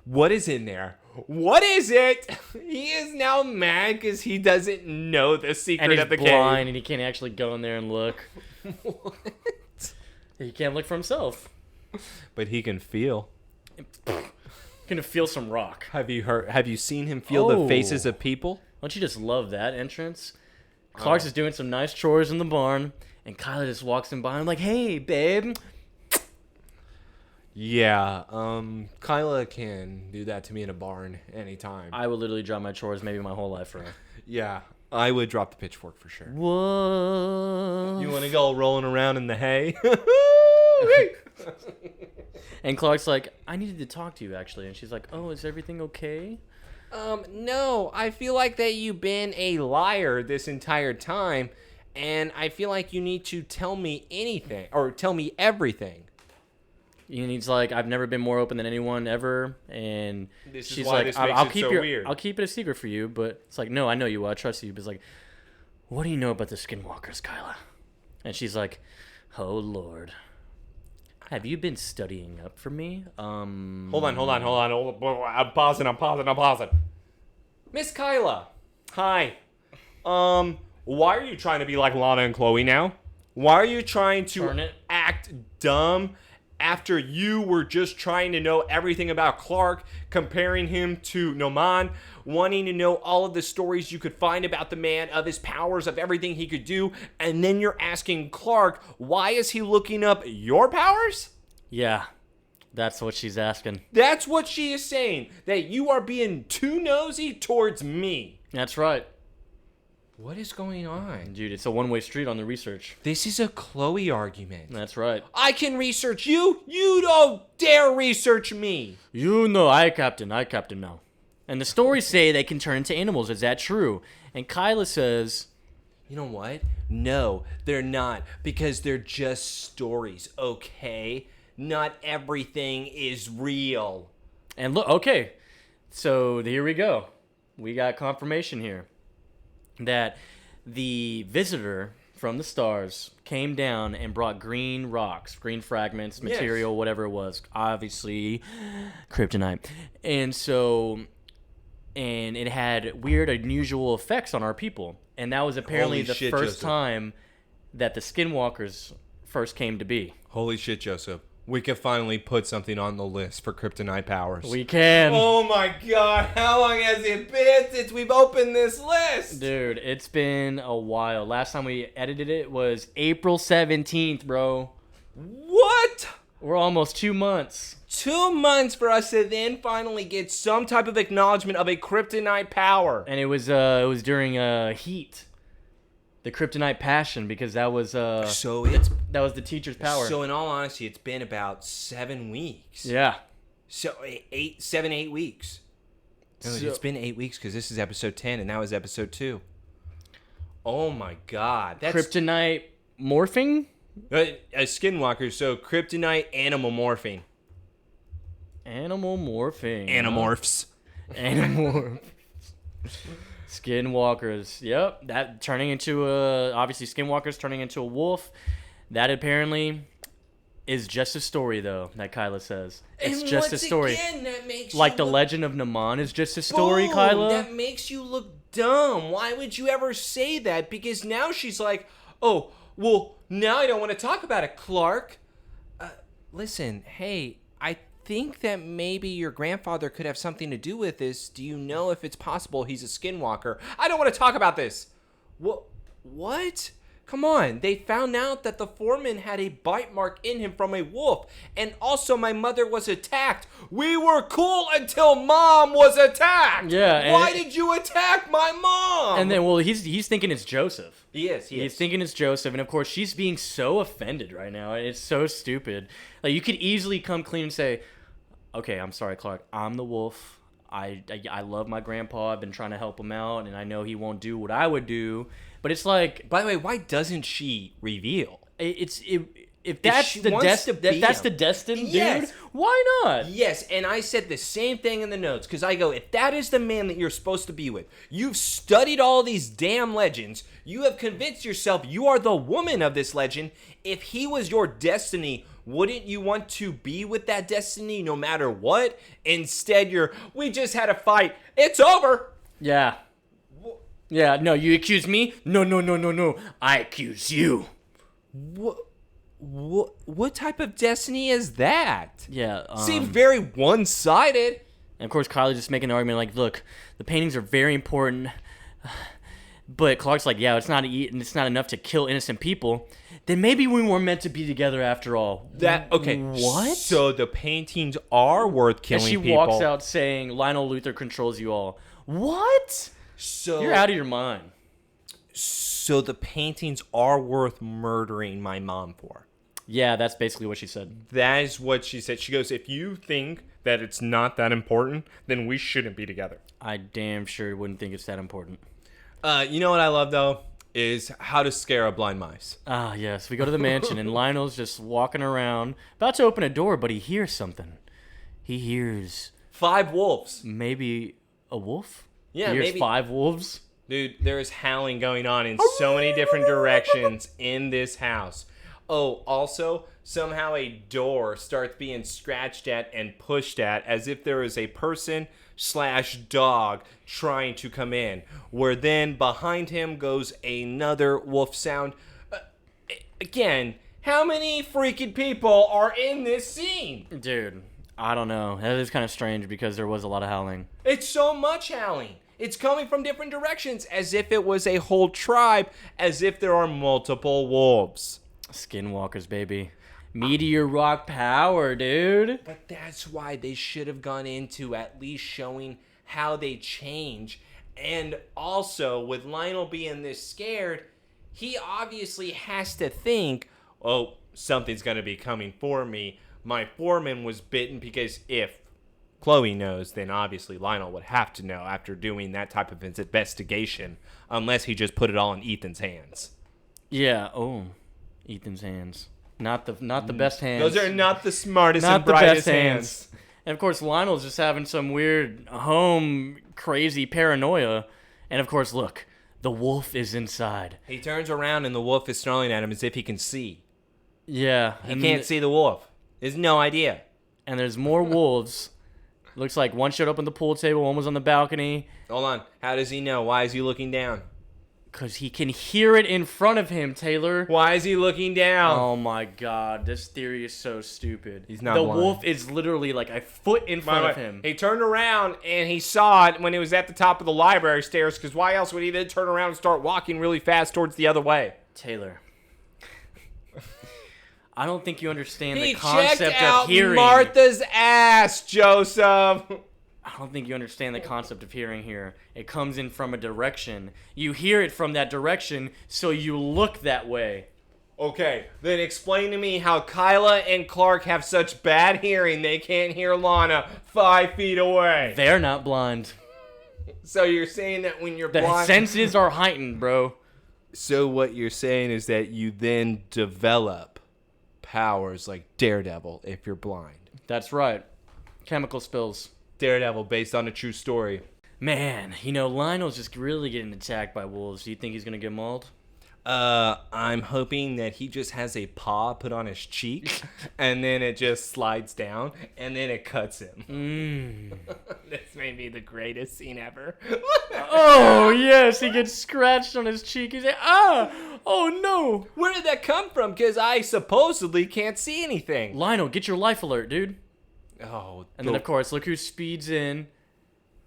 what is in there? What is it? He is now mad because he doesn't know the And secret he's of the blind and he can't actually go in there and look. cave. What? He can't look for himself. But he can feel. Gonna feel some rock. Have you seen him feel Oh. the faces of people? Don't you just love that entrance? Clark's is doing some nice chores in the barn, and Kyla just walks in by him like, hey, babe. Yeah, Kyla can do that to me in a barn anytime. I would literally drop my chores maybe my whole life for her. Yeah, I would drop the pitchfork for sure. Whoa. You want to go rolling around in the hay? And Clark's like, I needed to talk to you, actually. And she's like, oh, is everything okay? No, I feel like that you've been a liar this entire time, and I feel like you need to tell me anything, or tell me everything. And he's like, I've never been more open than anyone ever. And This is she's why like, this I'll makes it keep so your, weird. I'll keep it a secret for you. But it's like, no, I know you. I trust you. But it's like, what do you know about the Skinwalkers, Kyla? And she's like, oh, Lord. Have you been studying up for me? Hold on. I'm pausing. Miss Kyla. Hi. Why are you trying to be like Lana and Chloe now? Why are you trying Turn to it. act dumb after you were just trying to know everything about Clark, comparing him to Noman, wanting to know all of the stories you could find about the man, of his powers, of everything he could do, and then you're asking Clark, why is he looking up your powers? Yeah, that's what she's asking. That's what she is saying, that you are being too nosy towards me. That's right. What is going on? Dude, it's a one-way street on the research. This is a Chloe argument. That's right. I can research you. You don't dare research me. You know, I captain now. And the stories say they can turn into animals. Is that true? And Kyla says, You know what? No, they're not, because they're just stories, okay? Not everything is real. and look, okay. So here we go. We got confirmation here that the visitor from the stars came down and brought green rocks, green fragments, material, whatever it was. Obviously, kryptonite. And so, and it had weird, unusual effects on our people. And that was apparently Holy the shit, first Joseph. time that the Skinwalkers first came to be. Holy shit, Joseph. We can finally put something on the list for kryptonite powers. We can. Oh my god, how long has it been since we've opened this list? Dude, it's been a while. Last time we edited it was April 17th, bro. What? We're almost 2 months. 2 months for us to then finally get some type of acknowledgement of a kryptonite power. And it was during Heat. The kryptonite passion, because that was that was the teacher's power. So in all honesty, it's been about 7 weeks. Yeah. So 8 weeks. No, it's been 8 weeks because this is episode 10 and that was episode 2. Oh my God. That's Kryptonite morphing? a Skinwalker, so kryptonite animal morphing. Animal morphing. Animorphs. Animorphs. Skinwalkers. Yep. That turning into obviously Skinwalkers turning into a wolf. That apparently is just a story, though, that Kyla says. It's And just a once story. Again, that makes Like you the look, legend of Naman is just a story, boom, Kyla. That makes you look dumb. Why would you ever say that? Because now she's like, oh, well, now I don't want to talk about it, Clark. Listen, hey, I think that maybe your grandfather could have something to do with this. Do you know if it's possible he's a Skinwalker? I don't want to talk about this. What? Come on. They found out that the foreman had a bite mark in him from a wolf. And also my mother was attacked. We were cool until Mom was attacked. Yeah. Why did you attack my mom? And then, well, he's thinking it's Joseph. He is. He's thinking it's Joseph, and of course she's being so offended right now. It's so stupid. Like, you could easily come clean and say, okay, I'm sorry, Clark. I'm the wolf. I love my grandpa. I've been trying to help him out, and I know he won't do what I would do. But it's like, By the way, why doesn't she reveal? if that's she the wants to be that's him. the destined Yes. dude, why not? Yes, and I said the same thing in the notes, because I go, if that is the man that you're supposed to be with, you've studied all these damn legends, you have convinced yourself you are the woman of this legend. If he was your destiny, wouldn't you want to be with that destiny no matter what? Instead, we just had a fight. It's over. Yeah. Yeah, no, you accuse me? No. I accuse you. What type of destiny is that? Yeah. Seems very one-sided. And of course, Kyle's just making an argument like, look, the paintings are very important. But Clark's like, yeah, it's not enough to kill innocent people. Then maybe we weren't meant to be together after all. What? So the paintings are worth killing and she people. walks out saying, Lionel Luthor controls you all. What? So You're out of your mind. So the paintings are worth murdering my mom for. Yeah, that's basically what she said. That is what she said. She goes, if you think that it's not that important, then we shouldn't be together. I damn sure wouldn't think it's that important. You know what I love, though? Is how to scare a blind mice. Ah, yes. We go to the mansion, and Lionel's just walking around, about to open a door, but he hears something. He hears 5 wolves. maybe a wolf? Yeah, he hears maybe. 5 wolves? Dude, there is howling going on in so many different directions in this house. Oh, also, somehow a door starts being scratched at and pushed at as if there is a person/dog trying to come in. Where then behind him goes another wolf sound. Again, how many freaking people are in this scene? Dude, I don't know. That is kind of strange because there was a lot of howling. It's so much howling. It's coming from different directions as if it was a whole tribe, as if there are multiple wolves. Skinwalkers, baby. Meteor rock power, dude. But that's why they should have gone into at least showing how they change. And also, with Lionel being this scared, he obviously has to think, oh, something's going to be coming for me. My foreman was bitten, because if Chloe knows, then obviously Lionel would have to know after doing that type of investigation, unless he just put it all in Ethan's hands. Yeah, oh, Ethan's hands. Not the best hands. Those are not the smartest Not and the brightest best hands. And of course, Lionel's just having some weird home crazy paranoia. And of course, look, the wolf is inside. He turns around and the wolf is snarling at him as if he can see. Yeah. He can't see the wolf. There's no idea. And there's more wolves. Looks like one showed up on the pool table, one was on the balcony. Hold on. How does he know? Why is he looking down? Because he can hear it in front of him, Taylor. Why is he looking down? Oh my god, this theory is so stupid. He's not The blind. wolf is literally like a foot in front of him. He turned around and he saw it when he was at the top of the library stairs, because why else would he then turn around and start walking really fast towards the other way? Taylor. I don't think you understand He the concept checked out of hearing. Martha's ass, Joseph. I don't think you understand the concept of hearing here. It comes in from a direction. You hear it from that direction, so you look that way. Okay, then explain to me how Kyla and Clark have such bad hearing they can't hear Lana 5 feet away. They're not blind. So you're saying that when you're The blind... senses are heightened, bro. So what you're saying is that you then develop powers like Daredevil if you're blind. That's right. Chemical spills. Daredevil based on a true story. Man, Lionel's just really getting attacked by wolves. Do you think he's going to get mauled? I'm hoping that he just has a paw put on his cheek, and then it just slides down, and then it cuts him. This may be the greatest scene ever. Oh, yes, he gets scratched on his cheek. He's like, oh no. Where did that come from? Because I supposedly can't see anything. Lionel, get your life alert, dude. Oh, And then, of course, look who speeds in,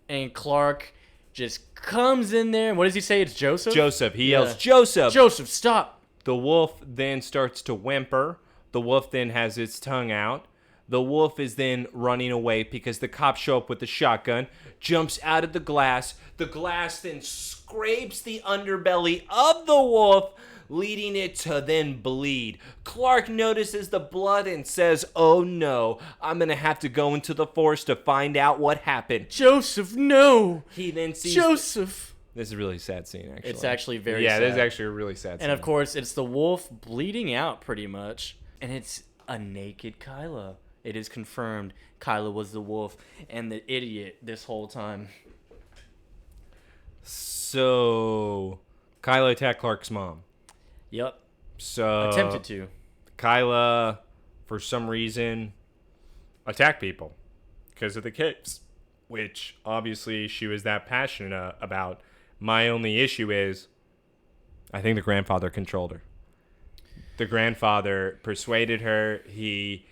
and Clark just comes in there. And what does he say? It's Joseph? Joseph. He yells, Joseph. Joseph, stop. The wolf then starts to whimper. The wolf then has its tongue out. The wolf is then running away because the cops show up with the shotgun, jumps out of the glass. The glass then scrapes the underbelly of the wolf, leading it to then bleed. Clark notices the blood and says, oh no, I'm going to have to go into the forest to find out what happened. Joseph, no. He then sees... Joseph. This is a really sad scene, actually. It's actually very sad. Yeah, this is actually a really sad scene. And of course, it's the wolf bleeding out pretty much. And it's a naked Kyla. It is confirmed Kyla was the wolf and the idiot this whole time. So, Kyla attacked Clark's mom. Yep. So Attempted to. Kyla, for some reason, attacked people because of the kids, which obviously she was that passionate about. My only issue is, I think the grandfather controlled her. The grandfather persuaded her. He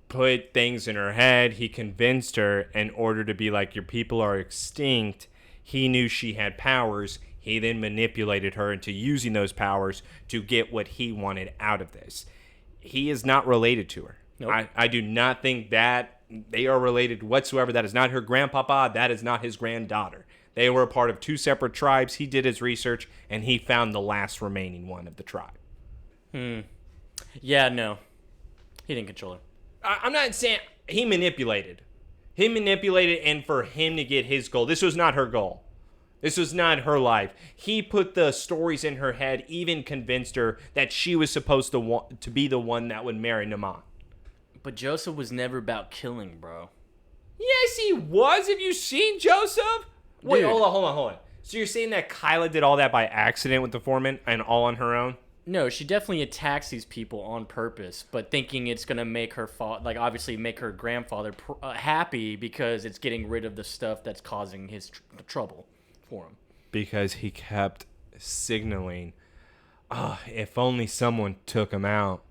put things in her head. He convinced her in order to be like, your people are extinct. He knew she had powers. He then manipulated her into using those powers to get what he wanted out of this. He is not related to her. Nope. I do not think that they are related whatsoever. That is not her grandpapa. That is not his granddaughter. They were a part of 2 separate tribes. He did his research, and he found the last remaining one of the tribe. Yeah, no. He didn't control her. I'm not saying... He manipulated. He manipulated, and for him to get his goal. This was not her goal. This was not her life. He put the stories in her head, even convinced her that she was supposed to be the one that would marry Naman. But Joseph was never about killing, bro. Yes, he was. Have you seen Joseph? Wait, Dude. hold on. So you're saying that Kyla did all that by accident with the foreman and all on her own? No, she definitely attacks these people on purpose, but thinking it's going to make her, obviously make her grandfather happy because it's getting rid of the stuff that's causing his trouble for him. Because he kept signaling, if only someone took him out.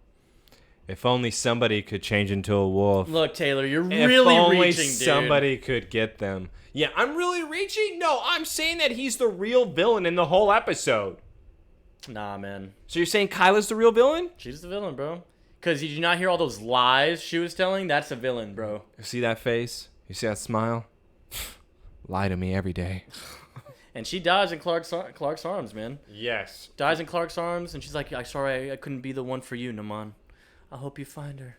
If only somebody could change into a wolf. Look, Taylor, you're If really only reaching, dude. somebody could get them. Yeah, I'm really reaching? No, I'm saying that he's the real villain in the whole episode. Nah, man. So you're saying Kyla's the real villain? She's the villain, bro. Because did you not hear all those lies she was telling? That's a villain, bro. You see that face? You see that smile? Lie to me every day. And she dies in Clark's arms, man. Yes. Dies in Clark's arms, and she's like, I'm sorry, I couldn't be the one for you, Naman. I hope you find her.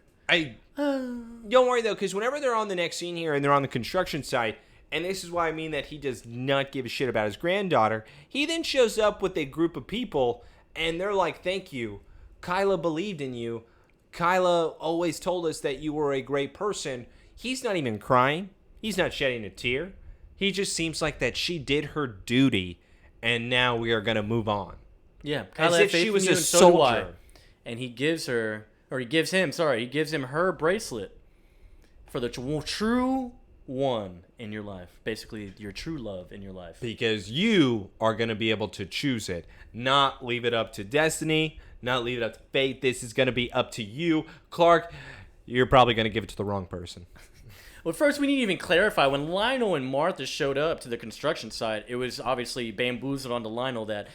Don't worry, though, because whenever they're on the next scene here and they're on the construction site, and this is why I mean that he does not give a shit about his granddaughter, he then shows up with a group of people, and they're like, thank you. Kyla believed in you. Kyla always told us that you were a great person. He's not even crying. He's not shedding a tear. He just seems like that she did her duty, and now we are going to move on. Yeah, As if she was a so do I. soldier. And he gives him her bracelet for the true one in your life. Basically, your true love in your life. Because you are going to be able to choose it. Not leave it up to destiny. Not leave it up to fate. This is going to be up to you. Clark, you're probably going to give it to the wrong person. Well, first we need to even clarify, when Lionel and Martha showed up to the construction site, it was obviously bamboozled onto Lionel that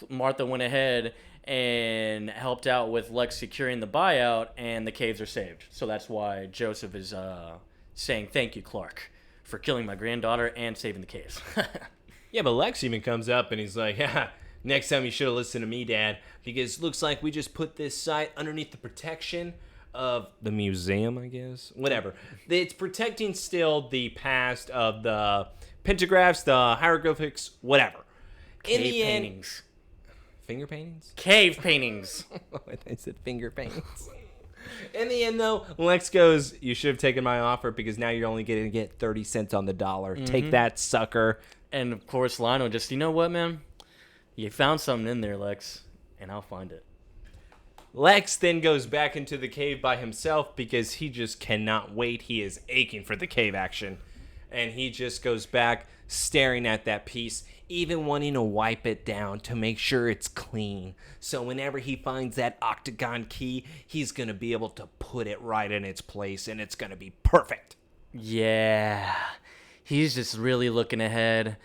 Martha went ahead and helped out with Lex securing the buyout, and the caves are saved. So that's why Joseph is saying, thank you, Clark, for killing my granddaughter and saving the caves. Yeah, but Lex even comes up and he's like, yeah, next time you should have listened to me, Dad, because it looks like we just put this site underneath the protection of the museum, I guess. Whatever. It's protecting still the past of the pentagraphs, the hieroglyphics, whatever. In Cave the paintings. Finger paintings? Cave paintings. I said finger paintings. In the end, though, Lex goes, you should have taken my offer because now you're only going to get 30 cents on the dollar. Take that, sucker. And, of course, Lionel just, you know what, man? You found something in there, Lex, and I'll find it. Lex then goes back into the cave by himself because he just cannot wait. He is aching for the cave action. And he just goes back staring at that piece, even wanting to wipe it down to make sure it's clean. So whenever he finds that octagon key, he's going to be able to put it right in its place and it's going to be perfect. Yeah. He's just really looking ahead.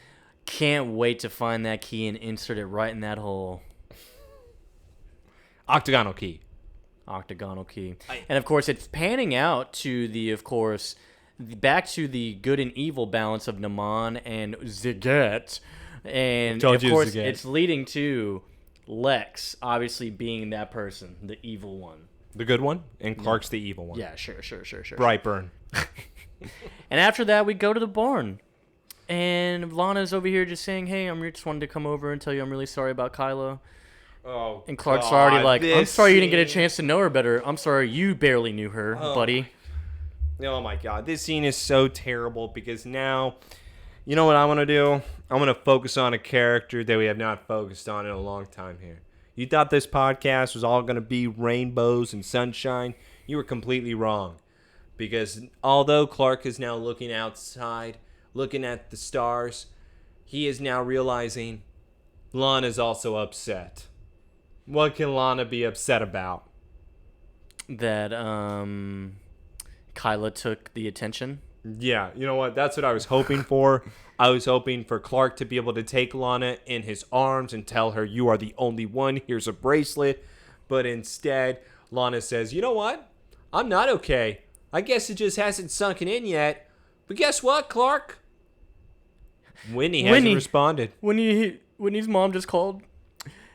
Can't wait to find that key and insert it right in that hole. Octagonal key. Octagonal key. And, of course, it's panning out to the, of course, back to the good and evil balance of Naman and Zagat. And, of course, it's leading to Lex obviously being that person, the evil one. The good one? And Clark's the evil one. Yeah, sure. Brightburn. And after that, we go to the barn. And Lana's over here just saying, hey, just wanted to come over and tell you I'm really sorry about Kyla. Oh, and Clark's already like, I'm sorry you didn't get a chance to know her better. I'm sorry you barely knew her, buddy. Oh, my God. This scene is so terrible because now, you know what I want to do? I want to focus on a character that we have not focused on in a long time here. You thought this podcast was all going to be rainbows and sunshine? You were completely wrong. Because although Clark is now looking outside, looking at the stars, he is now realizing Lana's also upset. What can Lana be upset about? That Kyla took the attention. Yeah, you know what? That's what I was hoping for. I was hoping for Clark to be able to take Lana in his arms and tell her, you are the only one, here's a bracelet. But instead, Lana says, you know what? I'm not okay. I guess it just hasn't sunken in yet. But guess what, Clark? Whitney hasn't responded. Whitney's mom just called.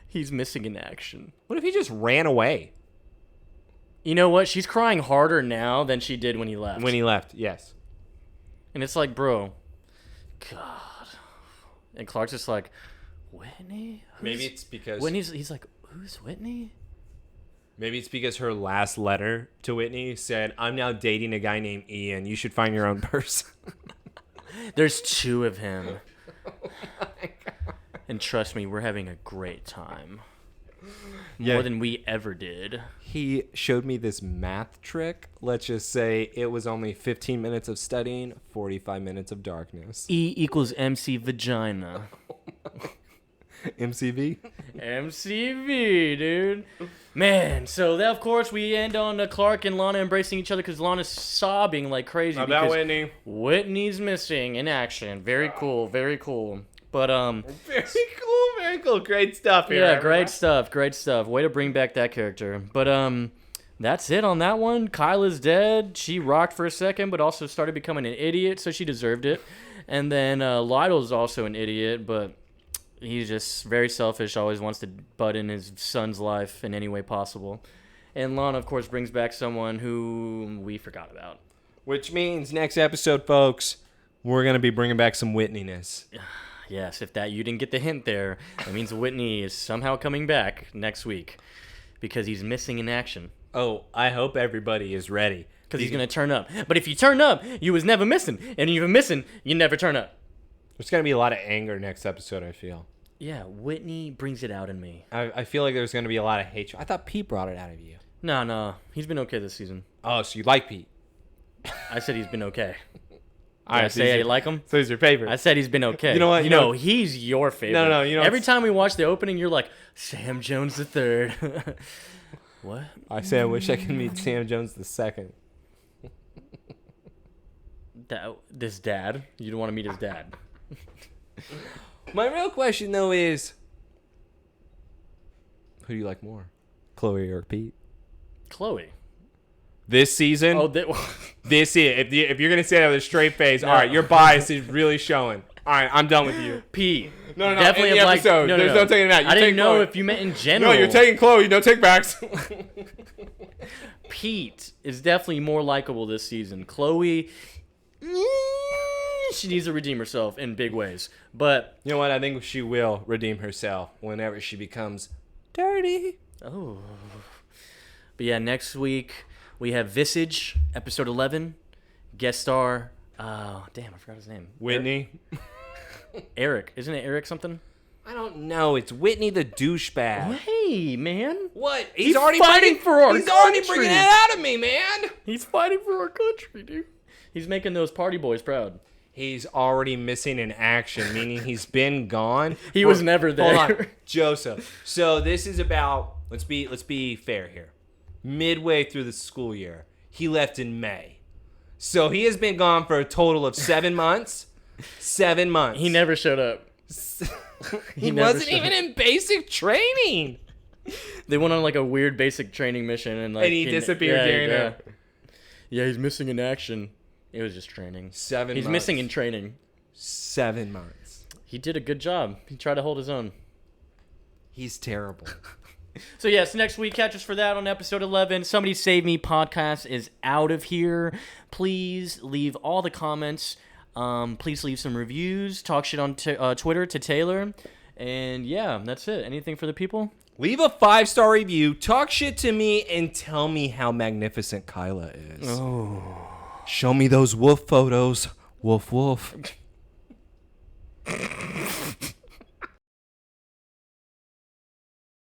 He's missing in action. What if he just ran away? You know what? She's crying harder now than she did when he left. When he left, yes. And it's like, bro, God. And Clark's just like, Whitney? Maybe it's because... He's like, who's Whitney? Maybe it's because her last letter to Whitney said, I'm now dating a guy named Ian. You should find your own person. There's two of him. And trust me, we're having a great time. More than we ever did. He showed me this math trick. Let's just say it was only 15 minutes of studying, 45 minutes of darkness. E equals MC vagina. MCV? MCV, dude. Man, so that, of course, we end on Clark and Lana embracing each other because Lana's sobbing like crazy. About Whitney. Whitney's missing in action. Very cool, very cool. But, very cool. Great stuff here. Yeah, great stuff. Way to bring back that character. But, that's it on that one. Kyla's dead. She rocked for a second, but also started becoming an idiot, so she deserved it. And then Lytle's also an idiot, but he's just very selfish, always wants to butt in his son's life in any way possible. And Lana, of course, brings back someone who we forgot about. Which means next episode, folks, we're going to be bringing back some Whitneyness. Yes, if you didn't get the hint there, that means Whitney is somehow coming back next week because he's missing in action. Oh, I hope everybody is ready. Because he's going to turn up. But if you turn up, you was never missing. And if you're missing, you never turn up. There's going to be a lot of anger next episode, I feel. Yeah, Whitney brings it out in me. I feel like there's going to be a lot of hatred. I thought Pete brought it out of you. No. He's been okay this season. Oh, so you like Pete? I said he's been okay. All right, I say I like him? So he's your favorite. I said he's been okay. You know what? No, he's your favorite. No. Every time we watch the opening, you're like, Sam Jones III. What? I say I wish I could meet Sam Jones II. This dad? You don't want to meet his dad. My real question, though, is Who do you like more, Chloe or Pete? Chloe. This season? Oh, this is. If you're going to say that with a straight face, all right, your bias is really showing. All right, I'm done with you. Pete. No, Definitely in the episode. There's no taking it out. I didn't know if you meant in general. No, you're taking Chloe. No take backs. Pete is definitely more likable this season. Chloe, she needs to redeem herself in big ways. But you know what? I think she will redeem herself whenever she becomes dirty. Oh. But yeah, next week we have Visage, episode 11. Guest star, damn, I forgot his name. Whitney. Eric. Isn't it Eric something? I don't know. It's Whitney the douchebag. Hey, man. What? He's already fighting for our country. He's already bringing it out of me, man. He's fighting for our country, dude. He's making those party boys proud. He's already missing in action, meaning he's been gone. He was never there. Hold on, Joseph. So this is about, let's be fair here. Midway through the school year, he left in May. So he has been gone for a total of 7 months. 7 months. He never showed up. He wasn't even in basic training. They went on like a weird basic training mission and he disappeared during it. Yeah, he's missing in action. It was just training. 7 months. He's missing in training. 7 months. He did a good job. He tried to hold his own. He's terrible. So yes, next week, catch us for that on episode 11. Somebody Save Me podcast is out of here. Please leave all the comments. Please leave some reviews. Talk shit on Twitter to Taylor. And yeah, that's it. Anything for the people? Leave a 5-star review. Talk shit to me and tell me how magnificent Kyla is. Oh. Show me those wolf photos. Woof, woof.